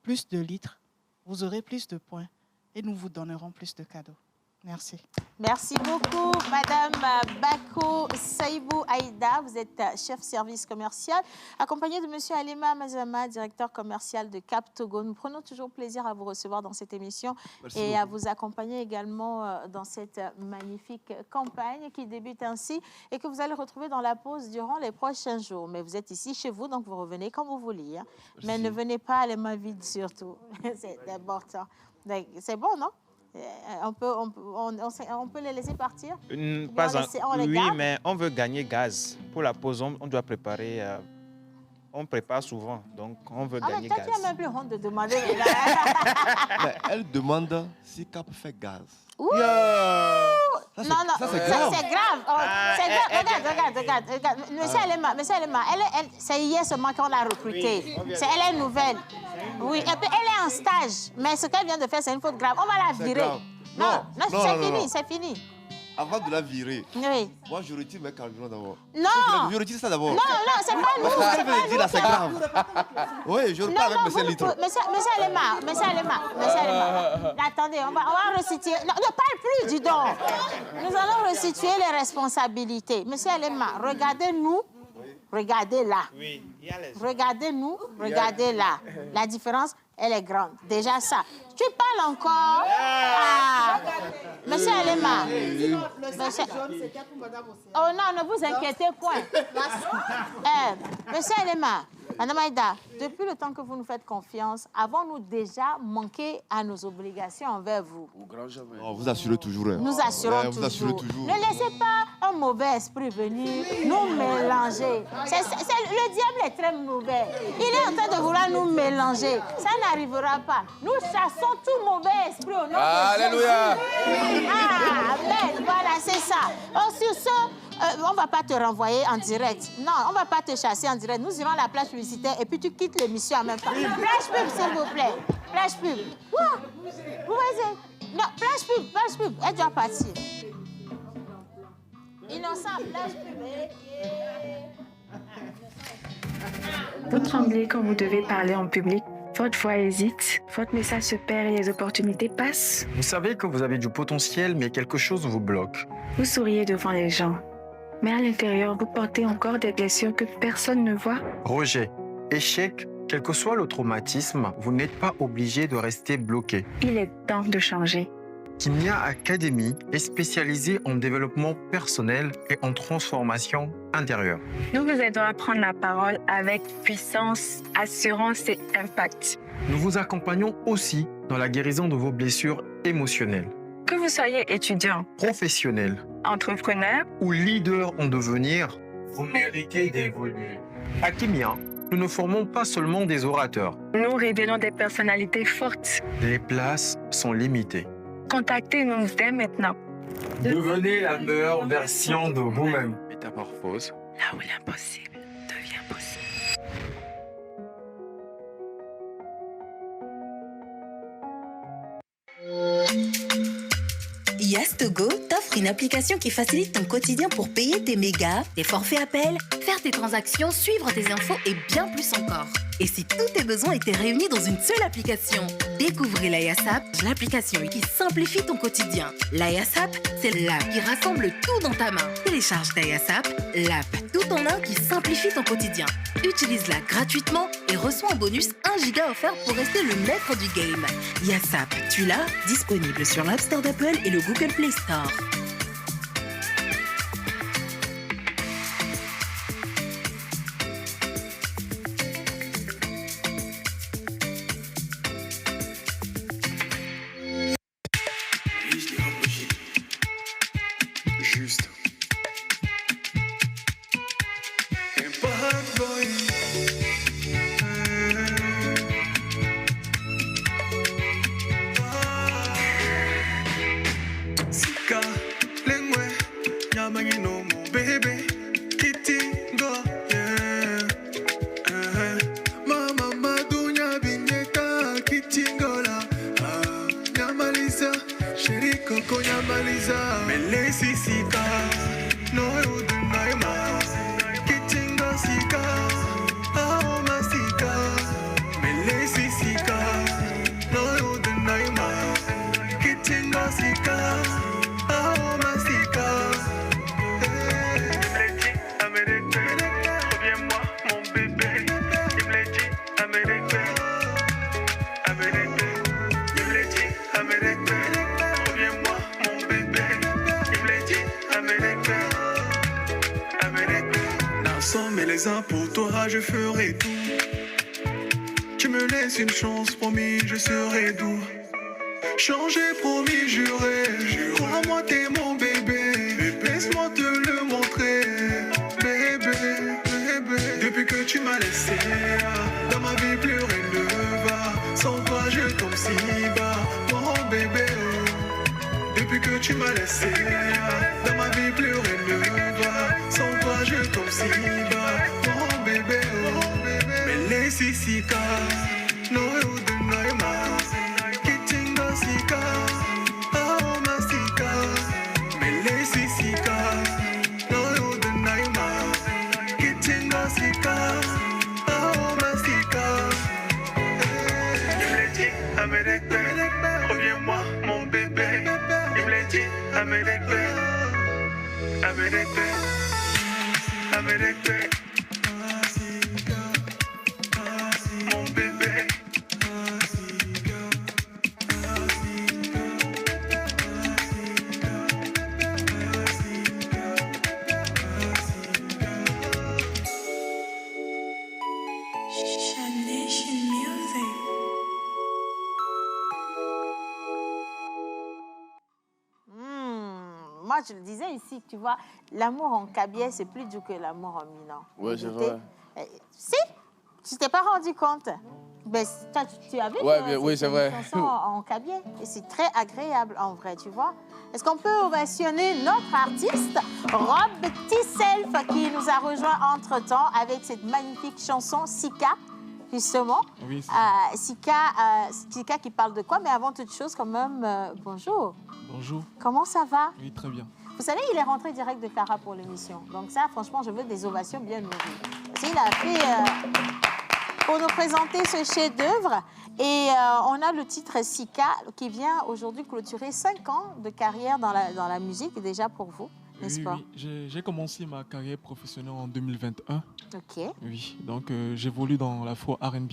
plus de litres, vous aurez plus de points et nous vous donnerons plus de cadeaux. Merci. Merci beaucoup, Madame Bako Saïbou Aïda. Vous êtes chef service commercial, accompagné de Monsieur Alema Mazama, directeur commercial de CAP Togo. Nous prenons toujours plaisir à vous recevoir dans cette émission. Merci et beaucoup. À vous accompagner également dans cette magnifique campagne qui débute ainsi et que vous allez retrouver dans la pause durant les prochains jours. Mais vous êtes ici chez vous, donc vous revenez quand vous voulez. Hein. Mais ne venez pas les mains vides surtout. C'est important. C'est bon, non? On peut les laisser partir? Oui, mais on veut gagner gaz. Pour la pause, on doit préparer. On prépare souvent, donc on veut gagner gaz. Tu as même plus honte de demander. Mais elle demande si CAP fait gaz. Ça, c'est grave. Regarde. Monsieur Alema, c'est hier seulement qu'on l'a recrutée. Elle est nouvelle. Oui, et puis elle est en stage. Mais ce qu'elle vient de faire, c'est une faute grave. On va la virer. Non, c'est fini. Avant de la virer, oui. Moi je retire mes carburants d'abord. Non. Je retire ça d'abord. Non, c'est pas nous. Parce que je dire là, c'est grave. Oui, je repars avec mes litres. Monsieur Alema. Attendez, on va resituer. Non, ne parle plus, dis donc. Nous allons resituer les responsabilités. Monsieur Alema, regardez-nous. Regardez là. Oui, il y a les... Regardez-nous, regardez là. La différence, elle est grande. Déjà ça. Tu parles encore. Monsieur Alema. Oh non, ne vous inquiétez point. Monsieur Alema, Madame Aïda, depuis le temps que vous nous faites confiance, avons-nous déjà manqué à nos obligations envers vous? Non, vous assurez toujours. Hein. Nous assurons toujours. Vous assurez toujours. Ne laissez pas un mauvais esprit venir nous mélanger. Le diable est très mauvais. Il est en train de vouloir nous mélanger. Ça n'arrivera pas. Nous chassons tout mauvais esprit au nom de Jésus. Alléluia. Amen. Voilà, c'est ça. Sur ce, on ne va pas te renvoyer en direct. Non, on ne va pas te chasser en direct. Nous irons à la plage publicitaire et puis tu quittes l'émission en même temps. Plage pub, s'il vous plaît. Plage pub. Vous voyez? Non, plage pub. Elle doit partir. Innocent, plage pub. Vous tremblez quand vous devez parler en public. Votre voix hésite, votre message se perd et les opportunités passent. Vous savez que vous avez du potentiel, mais quelque chose vous bloque. Vous souriez devant les gens, mais à l'intérieur, vous portez encore des blessures que personne ne voit. Rejet, échec, quel que soit le traumatisme, vous n'êtes pas obligé de rester bloqué. Il est temps de changer. Kimia Academy est spécialisée en développement personnel et en transformation intérieure. Nous vous aidons à prendre la parole avec puissance, assurance et impact. Nous vous accompagnons aussi dans la guérison de vos blessures émotionnelles. Que vous soyez étudiant, Professionnel entrepreneur ou leader en devenir, vous méritez d'évoluer. À Kimia, nous ne formons pas seulement des orateurs. nous révélons des personnalités fortes. Les places sont limitées. Contactez-nous dès maintenant. Devenez la meilleure version de vous-même. Métamorphose. Là où l'impossible devient possible. Yastogo t'offre une application qui facilite ton quotidien pour payer tes mégas, tes forfaits appels, faire tes transactions, suivre tes infos et bien plus encore. Et si tous tes besoins étaient réunis dans une seule application? Découvrez la YasApp, l'application qui simplifie ton quotidien. La YasApp, c'est l'app qui rassemble tout dans ta main. Télécharge ta YasApp, l'app tout en un qui simplifie ton quotidien. Utilise-la gratuitement et reçois en bonus 1 giga offert pour rester le maître du game. YasApp, tu l'as? Disponible sur l'App Store d'Apple et le Google Play Store. Juste. Un bad boy. Sika, lengwe, nyamangi no mo baby, kitingo, yeah. Mama madunya binyeta kitingola, nyamaliza, sheri koko nyamaliza, melesi sika, no udunaima, kitingo sika, aoma sika, melesi sika, no udunaima, kitingo sika, aoma sika. Reviens-moi mon bébé, il me l'a dit, Amérique, Amérique, il me l'a dit, Amérique, reviens-moi mon bébé, il me l'a dit, Amérique, Amérique. Ensemble et les uns pour toi, je ferai tout. Tu me laisses une chance, promis, je serai doux. Changer, promis, juré. Crois-moi, t'es mon bébé. Laisse-moi te le montrer. Bébé, bébé. Depuis que tu m'as laissé, dans ma vie plus rien ne va. Sans toi, je tombe si bas. Mon bébé, oh. Depuis que tu m'as laissé, dans ma vie plus rien ne va. Sans toi, je tombe si bas. Mon bébé, oh. Mais laisse ici, car. No, you do not. Sika, aoma sika, melesi sika, no udenaima, kitinga sika, aoma sika. Il me l'a dit, Amérique, reviens-moi mon bébé. Il me l'a dit, Amérique, Amérique, Amérique, mon bébé. Moi, je le disais ici, tu vois, l'amour en cabiais, c'est plus dur que l'amour en milan. Ouais, c'est vrai. Si, tu t'es pas rendu compte. Ben, tu as vu oui, c'est vrai. Une chanson en cabiais. Et c'est très agréable, en vrai, tu vois. Est-ce qu'on peut ovationner notre artiste, Rob Tisself, qui nous a rejoint entre-temps avec cette magnifique chanson, Sika, justement. Oui, Sika qui parle de quoi? Mais avant toute chose, quand même, bonjour. Bonjour. Comment ça va? Oui, très bien. Vous savez, il est rentré direct de Cara pour l'émission. Donc ça, franchement, je veux des ovations bien nourries. Parce qu'il a fait, pour nous présenter ce chef-d'œuvre. Et on a le titre Sika qui vient aujourd'hui clôturer 5 ans de carrière dans la musique, déjà pour vous, n'est-ce pas? Oui, j'ai commencé ma carrière professionnelle en 2021. Ok. Oui, donc j'évolue dans l'afro R&B,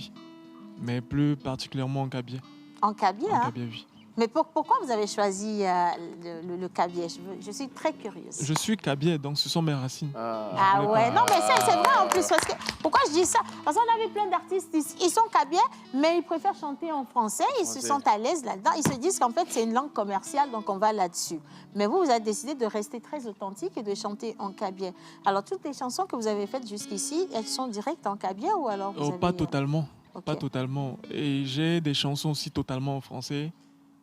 mais plus particulièrement en cabiais. En cabiais, En hein? cabiais, oui. Mais pourquoi vous avez choisi le cabiai? Je suis très curieuse. Je suis cabiais, donc ce sont mes racines. Ah ouais, non mais c'est vrai en plus. Parce que, pourquoi je dis ça? Parce qu'on a vu plein d'artistes ici, ils sont cabiais, mais ils préfèrent chanter en français, ils se sentent à l'aise là-dedans. Ils se disent qu'en fait c'est une langue commerciale, donc on va là-dessus. Mais vous avez décidé de rester très authentique et de chanter en cabiai. Alors toutes les chansons que vous avez faites jusqu'ici, elles sont directes en cabiai ou alors vous avez... Pas totalement. Okay. Pas totalement. Et j'ai des chansons aussi totalement en français,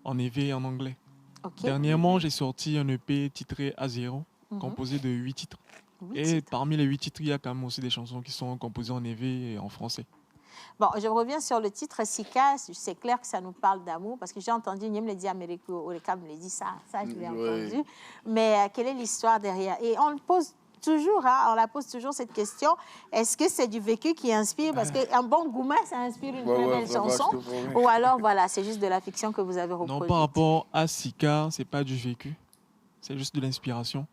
en éve et en anglais. Okay. Dernièrement, j'ai sorti un EP titré A0, composé de 8 titres. Parmi les 8 titres, il y a quand même aussi des chansons qui sont composées en éve et en français. Bon, je reviens sur le titre Sika. C'est clair que ça nous parle d'amour parce que j'ai entendu Niem le dit Amérique ou les Cam le dit ça je l'ai entendu. Mais quelle est l'histoire derrière? Et on le pose toujours, on la pose toujours cette question. Est-ce que c'est du vécu qui inspire? Parce qu'un bon gourmet, ça inspire une très belle chanson. Ou alors, voilà, c'est juste de la fiction que vous avez reproduite. Non, par rapport à Sika, c'est pas du vécu. C'est juste de l'inspiration.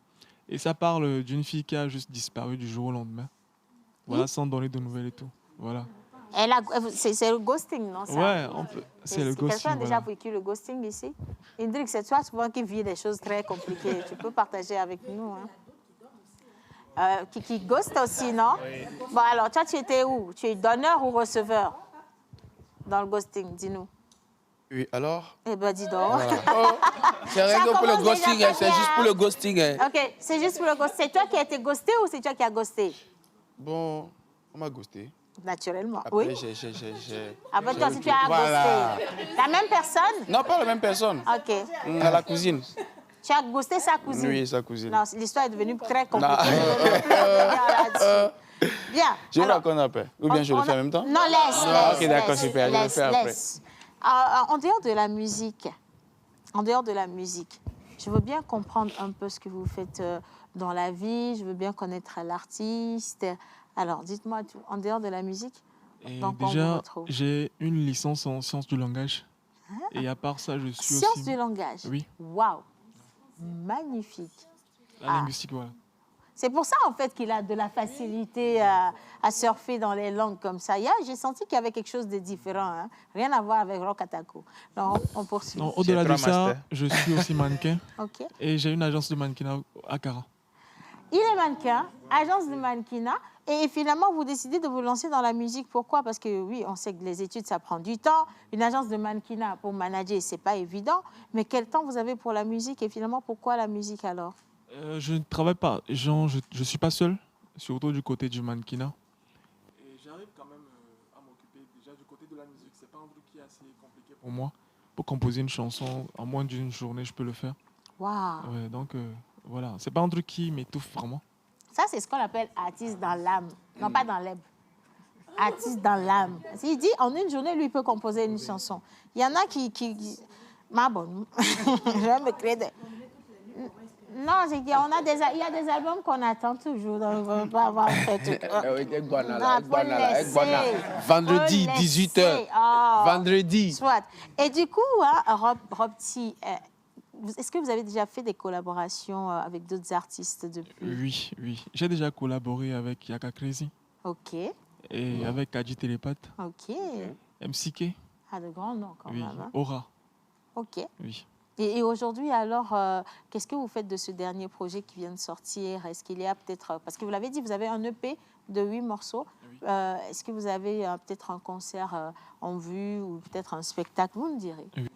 Et ça parle d'une fille qui a juste disparu du jour au lendemain. Voilà, sans donner de nouvelles et tout. Voilà. C'est le ghosting, non? Ouais, c'est le ghosting. Quelqu'un a déjà vécu le ghosting ici? Indrick, c'est toi souvent qui vis des choses très compliquées. Tu peux partager avec nous, hein? Qui ghost aussi, non? Oui. Bon, alors, toi, tu étais où? Tu es donneur ou receveur dans le ghosting? Dis-nous. Oui, alors? Eh bien, dis donc. Voilà. C'est rien que pour le ghosting, c'est juste pour le ghosting. OK, c'est juste pour le ghosting. C'est toi qui as été ghosté ou c'est toi qui as ghosté? Bon, on m'a ghosté. Naturellement, après, oui. Après, toi, si tu as ghosté. La même personne? Non, pas la même personne. OK. À la cousine. Tu as ghosté sa cousine? Oui, sa cousine. Non, l'histoire est devenue très compliquée. Bien. Je vous raconte après. Ou bien je le fais en même temps? Non, laisse. Ok, d'accord, super. Je le fais après. En dehors de la musique, je veux bien comprendre un peu ce que vous faites dans la vie. Je veux bien connaître l'artiste. Alors, dites-moi tout. En dehors de la musique, déjà, j'ai une licence en sciences du langage. Et à part ça, je suis aussi... Sciences du langage? Oui. Waouh! Magnifique. La linguistique, voilà. C'est pour ça, en fait, qu'il a de la facilité à surfer dans les langues comme ça. J'ai senti qu'il y avait quelque chose de différent. Hein? Rien à voir avec Rock Atako. Non, on poursuit. Au-delà de ça, je suis aussi mannequin. OK. Et j'ai une agence de mannequinat à Cara. Il est mannequin, agence de mannequinat. Et finalement, vous décidez de vous lancer dans la musique. Pourquoi? Parce que oui, on sait que les études, ça prend du temps. Une agence de mannequinat pour manager, c'est pas évident. Mais quel temps vous avez pour la musique? Et finalement, pourquoi la musique alors? Je ne travaille pas. Je suis pas seul, surtout du côté du mannequinat. Et j'arrive quand même à m'occuper déjà du côté de la musique. C'est pas un truc qui est assez compliqué pour moi. Pour composer une chanson, en moins d'une journée, je peux le faire. Waouh! Ouais, donc voilà, c'est pas un truc qui m'étouffe vraiment. Ça, c'est ce qu'on appelle artiste dans l'âme. Non, pas dans l'âme. Artiste dans l'âme. Il dit, en une journée, lui, il peut composer une chanson. Il y en a qui... Ma bonne. Je vais me créer des... Non, c'est qu'il y a des albums qu'on attend toujours. Donc on ne peut pas avoir fait vendredi, 18h. Oh, vendredi. Soit. Et du coup, Robty, est-ce que vous avez déjà fait des collaborations avec d'autres artistes depuis? Oui. J'ai déjà collaboré avec Yaka Crazy. OK. Et avec Kaji Télépathe. OK. MCK. Ah, de grands noms quand même. Hein? Aura. OK. Oui. Et aujourd'hui, alors, qu'est-ce que vous faites de ce dernier projet qui vient de sortir? Est-ce qu'il y a peut-être... Parce que vous l'avez dit, vous avez un EP de 8 morceaux. Oui. Est-ce que vous avez peut-être un concert en vue ou peut-être un spectacle? Vous me direz. Oui.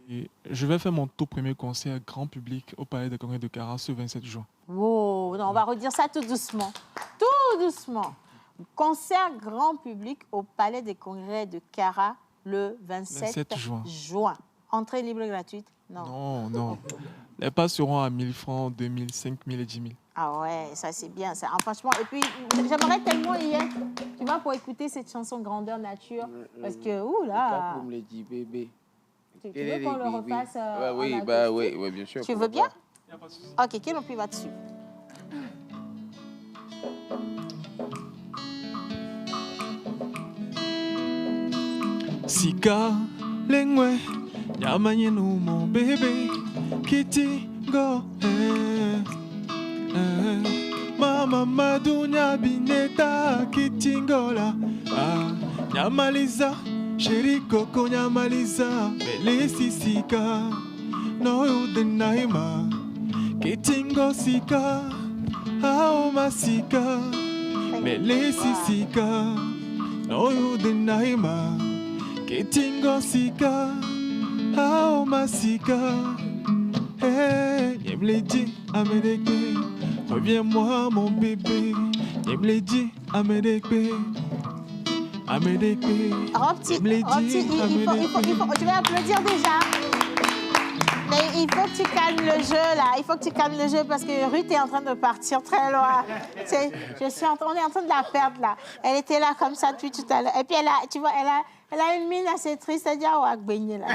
Et je vais faire mon tout premier concert grand public au Palais des Congrès de Cara ce 27 juin. Wow, non, on va redire ça tout doucement. Tout doucement. Concert grand public au Palais des Congrès de Cara le 27 juin. Entrée libre et gratuite? Non. Non. Les passes seront à 1000 francs, 2000, 5000 et 10 000. Ah ouais, ça c'est bien. Ça. Franchement, et puis j'aimerais tellement y être, tu vois, pour écouter cette chanson Grandeur Nature. Parce que, oula. Comme le dit bébé. Tu veux qu'on le refasse oui, bien sûr. Tu veux bien? Ok, Kenopi va dessus. Sika, lengwe, yamanye no mon bébé, kiti go, mama madunya bineta kitingola, nyamaliza, Sheri koko nyamaliza mele sisika no udenaima kitingo sika hao masika mele sisika no udenaima kitingo sika hao masika. Hey, Nyemledi Amedekbe, reviens-moi mon bébé. Nyemledi Amedekbe. Amedekbe. Tu vas applaudir déjà. Mais il faut que tu calmes le jeu là. Il faut que tu calmes le jeu parce que Ruth est en train de partir très loin. On est en train de la perdre là. Elle était là comme ça depuis tout à l'heure. Et puis tu vois, elle a une mine assez triste. Elle dit ah ouais, baigner là.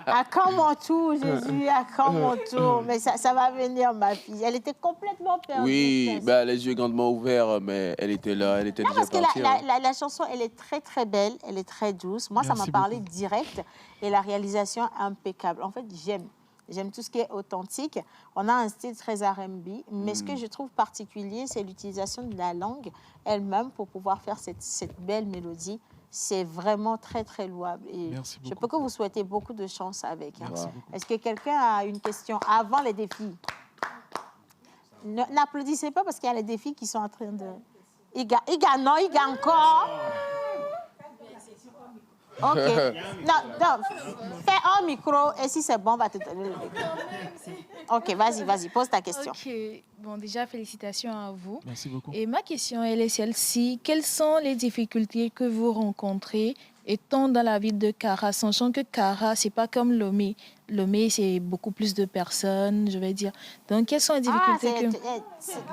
À quand mon tour, Jésus? À quand mon tour? Mais ça va venir, ma fille. Elle était complètement perdue. Oui, les yeux grandement ouverts, mais elle était là, elle était déjà parce partie. que la chanson, elle est très très belle, elle est très douce. Moi, ça m'a parlé direct et la réalisation impeccable. En fait, j'aime tout ce qui est authentique. On a un style très R&B, mais ce que je trouve particulier, c'est l'utilisation de la langue elle-même pour pouvoir faire cette belle mélodie. C'est vraiment très, très louable. Et je peux que vous souhaiter beaucoup de chance avec. Hein. Est-ce que quelqu'un a une question avant les défis? N'applaudissez pas parce qu'il y a les défis qui sont en train de... Il gagne encore. OK. Non, fais un micro et si c'est bon, on va te donner le micro. OK, vas-y, pose ta question. OK. Bon, déjà, félicitations à vous. Merci beaucoup. Et ma question, elle est celle-ci. Quelles sont les difficultés que vous rencontrez étant dans la ville de Kara, sachant que Kara, c'est pas comme Lomé. Lomé, c'est beaucoup plus de personnes, je vais dire. Donc, quelles sont les difficultés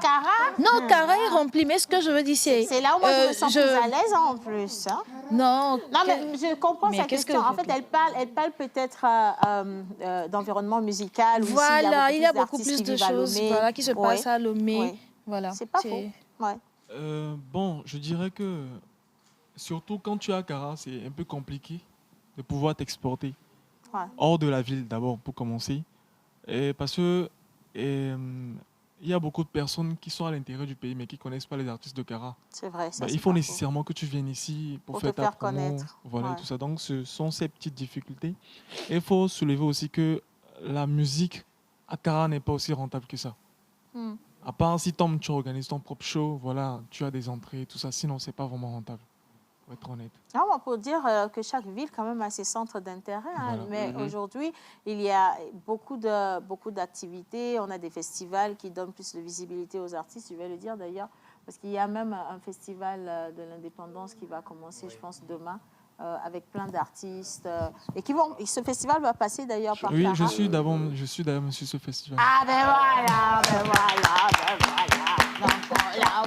Kara? Non, Kara est rempli, mais ce que je veux dire, c'est... C'est là où moi je me sens plus à l'aise en plus. Hein? Non, mais je comprends sa question. En fait, elle parle peut-être d'environnement musical. Voilà, il y a beaucoup plus de choses qui se passent à Lomé. Oui. Voilà. C'est pas faux. Ouais. Bon, je dirais que surtout quand tu es à Kara, c'est un peu compliqué de pouvoir t'exporter hors de la ville d'abord pour commencer. Et parce que il y a beaucoup de personnes qui sont à l'intérieur du pays mais qui ne connaissent pas les artistes de Kara. C'est vrai. Il faut nécessairement que tu viennes ici pour faire ta promo, connaître. Voilà, tout ça. Donc ce sont ces petites difficultés. Et il faut soulever aussi que la musique à Kara n'est pas aussi rentable que ça. À part si tu organises ton propre show, voilà, tu as des entrées, tout ça. Sinon, c'est pas vraiment rentable. Pour être honnête. On peut dire que chaque ville quand même a ses centres d'intérêt, hein, mais aujourd'hui, il y a beaucoup d'activités. On a des festivals qui donnent plus de visibilité aux artistes, je vais le dire d'ailleurs, parce qu'il y a même un festival de l'indépendance qui va commencer, je pense, demain, avec plein d'artistes. Ce festival va passer d'ailleurs par Kara. Oui, je suis d'abord sur ce festival. Ah ben voilà. Donc, là,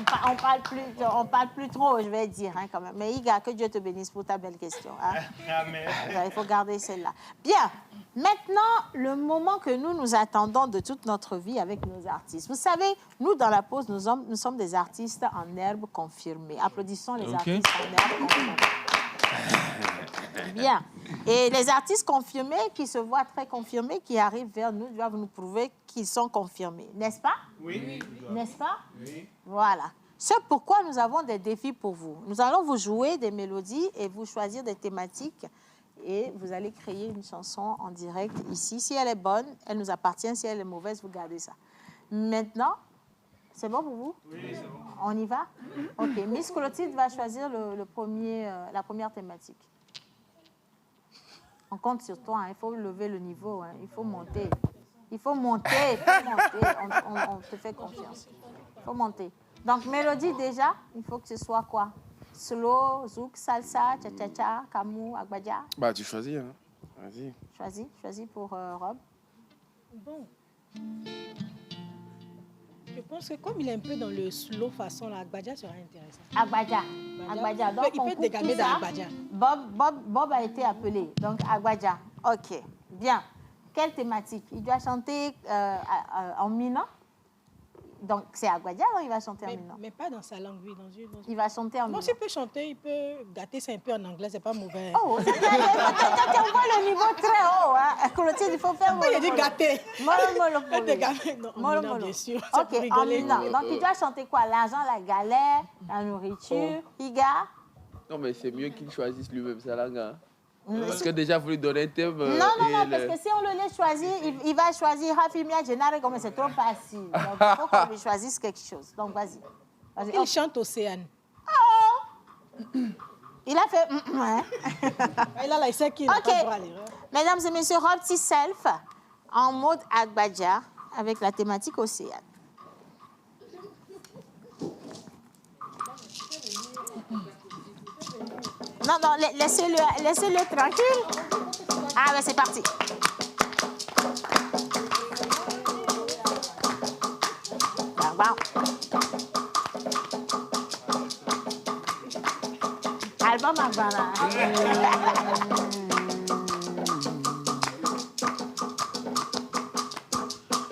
on parle plus trop, je vais dire, hein, quand même. Mais Iga, que Dieu te bénisse pour ta belle question. Hein. Amen. Il faut garder celle-là. Bien, maintenant, le moment que nous attendons de toute notre vie avec nos artistes. Vous savez, nous, dans la pause, nous sommes des artistes en herbe confirmés. Applaudissons les artistes en herbe confirmés. Bien. Et les artistes confirmés, qui se voient très confirmés, qui arrivent vers nous, doivent nous prouver qu'ils sont confirmés. N'est-ce pas? Oui. N'est-ce pas? Oui. Voilà. C'est pourquoi nous avons des défis pour vous. Nous allons vous jouer des mélodies et vous choisir des thématiques. Et vous allez créer une chanson en direct ici. Si elle est bonne, elle nous appartient. Si elle est mauvaise, vous gardez ça. Maintenant, c'est bon pour vous? Oui, c'est bon. On y va? OK. Miss Clotilde va choisir la première thématique. On compte sur toi. Hein. Il faut lever le niveau. Hein. Il faut monter. Il faut monter. On te fait confiance. Il faut monter. Donc, mélodie déjà, il faut que ce soit quoi? Slow, zouk, salsa, cha-cha-cha, kamou, agbadja. Tu choisis. Hein. Vas-y. Choisis pour Rob. Bon. Je pense que comme il est un peu dans le slow façon, l'Agbadja sera intéressant. Agbadja. Donc, il peut être dégamé dans Agbadja. Bob a été appelé. Donc, Agbadja. OK. Bien. Quelle thématique? Il doit chanter en mina. Donc, c'est Agbadja, alors il va chanter en mina. Mais pas dans sa langue, oui. Il va chanter en mina. Non, s'il peut chanter, il peut gâter ça un peu en anglais, c'est pas mauvais. Oh, c'est très bien. On voit le niveau très haut. Hein. Clotilde, il faut faire... Il a dit gâter. Mollo. Bien sûr. OK, en mina. Donc, il doit chanter quoi? L'argent, la galère, la nourriture. Iga? Non, mais c'est mieux qu'il choisisse lui-même sa langue. Hein. Parce que déjà, vous lui donnez un thème. Non, parce que si on le laisse choisir, il va choisir Rafimia Genare comme c'est trop facile. Donc, il faut qu'on lui choisisse quelque chose. Donc, vas-y. Il chante Océane. Il a fait... Et là, il sait qu'il n'a pas le droit à l'erreur. Mesdames et messieurs, Robti Self en mode Agbadja avec la thématique Océane. Non, laissez-le tranquille. Ah, ben c'est parti. Album Agbana.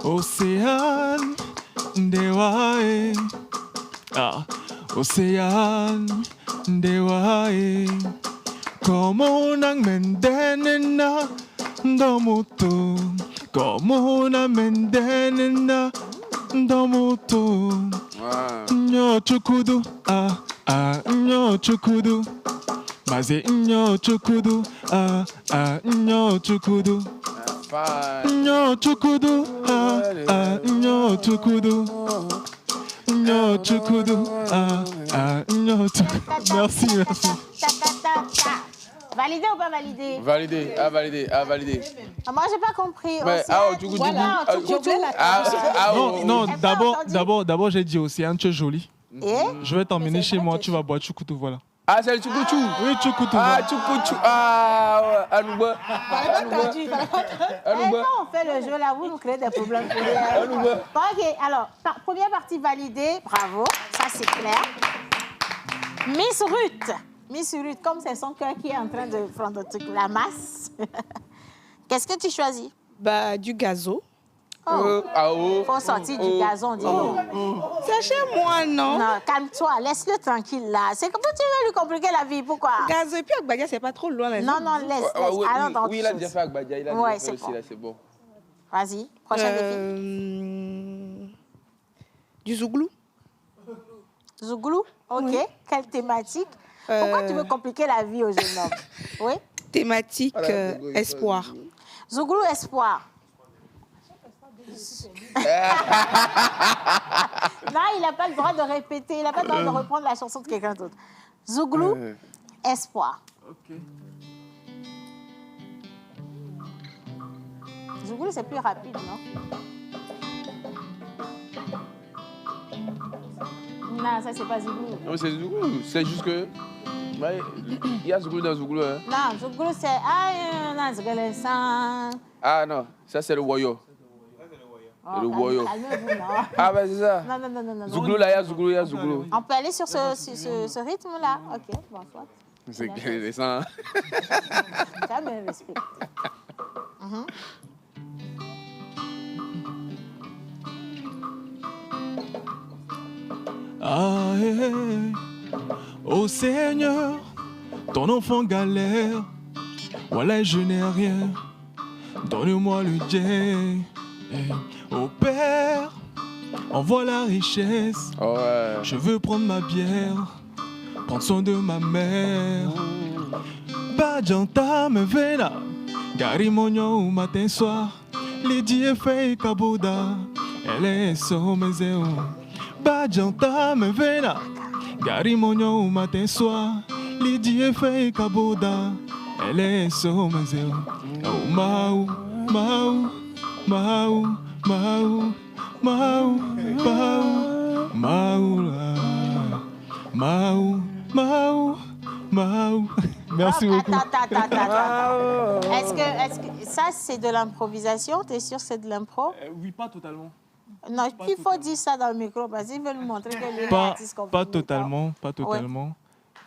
Océane, Ndewae. Ah, Océane, Ndewae. Como nang mendenena domuto. Como na mendenena domuto. Nyo chukudu, nyo chukudu. Maze nyo chukudu, nyo chukudu. Nyo chukudu, nyo chukudu. Nyo chukudu, nyo chukudu. Merci. Validé ou pas validé? Validé. Moi, j'ai pas compris. Non, d'abord, j'ai dit Océane, tu es jolie. Je vais t'emmener chez moi, tu vas boire Chukutu, voilà. Ah, c'est le Chukutu? Oui, Chukutu. Chukutu. Ah, Anouba. Quand on fait le jeu là, vous nous créez des problèmes. Ok, alors, première partie validée, bravo, ça c'est clair. Miss Ruth, comme c'est son cœur qui est en train de prendre la masse, qu'est-ce que tu choisis? Du gazo. Faut sortir du gazon, dis-nous. C'est chez moi, non? Non, calme-toi, laisse-le tranquille là. C'est comment tu veux lui compliquer la vie, pourquoi? Gazo et puis Agbadja, c'est pas trop loin. Non, laisse. Allons dans oui, il a déjà fait Agbadja, il a déjà fait aussi, là, c'est bon. Vas-y, prochain défi. Du zouglou. Zouglou, ok. Oui. Quelle thématique? Pourquoi tu veux compliquer la vie aux jeunes hommes? Oui. Thématique espoir. Zouglou espoir. Non, il n'a pas le droit de répéter, il n'a pas le droit de reprendre la chanson de quelqu'un d'autre. Zouglou, espoir. Ok. Zouglou, c'est plus rapide, non? Non, ça, c'est pas Zouglou. Non, c'est Zouglou. C'est juste que... Ouais, il y a Zouglou dans Zouglou. Hein. Non, Zouglou, c'est... Ah non, ça, c'est le Woyo. Le Woyo. Calmez-vous, non. Ah, ben c'est ça. Non. Zouglou, là, il y a Zouglou. On peut aller sur ce rythme-là. Ok, bon, soit. C'est intéressant. Quand même respect. Ah, oh Seigneur, ton enfant galère. Voilà, je n'ai rien. Donne-moi le Dieu. Oh Père, envoie la richesse. Je veux prendre ma bière, prendre soin de ma mère. Bajanta me vena, gari monyo ou matin soir. Lady est fait kabuda, elle est sommezeo. Bajanta me vena, gari monyo ou matin soir. Lady est fait kabuda, elle est sommezeo. Oh Mau, Mau. Mau, Mau, Mau, Mau, Mau, Mau, Mau. Merci beaucoup. Est-ce que ça, c'est de l'improvisation? T'es sûr que c'est de l'impro? Oui, pas totalement. Non, il faut dire ça dans le micro parce qu'il veut nous montrer que lui est artiste. Pas totalement. Ouais.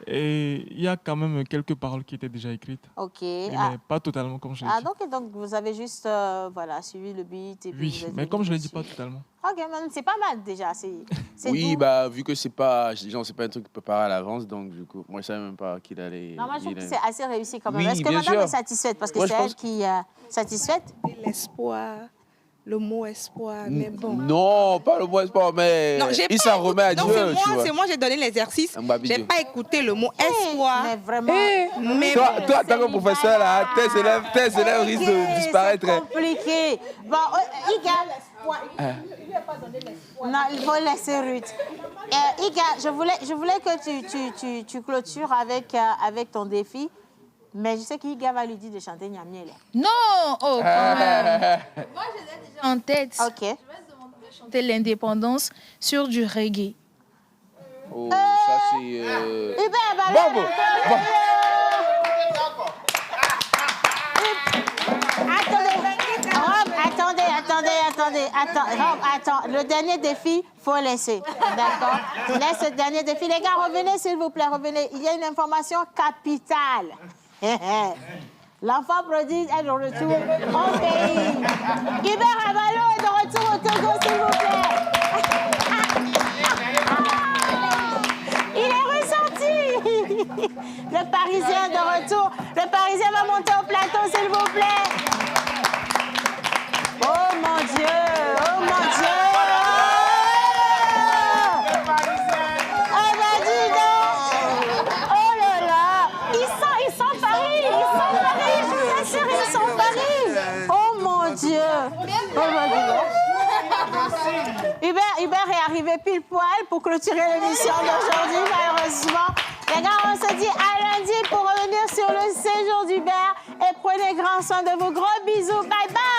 Et il y a quand même quelques paroles qui étaient déjà écrites. Ok. Mais pas totalement, comme je l'ai dit. Donc vous avez juste suivi le beat. Et puis oui, mais comme je l'ai dit, pas totalement. Ok, c'est pas mal déjà. Oui, bah, vu que c'est pas un truc préparé à l'avance, donc du coup, moi je savais même pas qu'il allait. Non, moi je trouve que c'est assez réussi quand même. Oui, est-ce que madame est satisfaite? Parce que moi, c'est elle qui est satisfaite? L'espoir. le mot espoir, mais bon. Non, pas le mot espoir, mais non, il s'en remet à Dieu. C'est moi, j'ai donné l'exercice. J'ai pas écouté le mot espoir. Mais vraiment. Mais toi, en tant que professeur, là, tes élèves risquent de disparaître. C'est compliqué. Bon, Iga, il lui a pas donné l'espoir. Non, il faut laisser Ruth. Iga, je voulais que tu clôtures avec ton défi. Mais je sais qu'Iga va lui dire de chanter Nyamiel. Non, oh, quand même. Moi, je l'ai déjà en tête. Ok. Je vais te demander de chanter l'indépendance sur du reggae. Oh, ça c'est... Bon. Attends. Le dernier défi, faut laisser. D'accord? Laisse le dernier défi. Les gars, revenez, s'il vous plaît, revenez. Il y a une information capitale. L'enfant prodige est de retour au pays. Hubert Abalo est de retour au Togo, s'il vous plaît. Il est ressorti. Le Parisien est de retour. Le Parisien va monter au plateau, s'il vous plaît. Oh mon Dieu, oh mon Dieu. Hubert est arrivé pile poil pour clôturer l'émission d'aujourd'hui, malheureusement. Les gars, on se dit à lundi pour revenir sur le séjour d'Hubert et prenez grand soin de vous. Gros bisous, bye bye!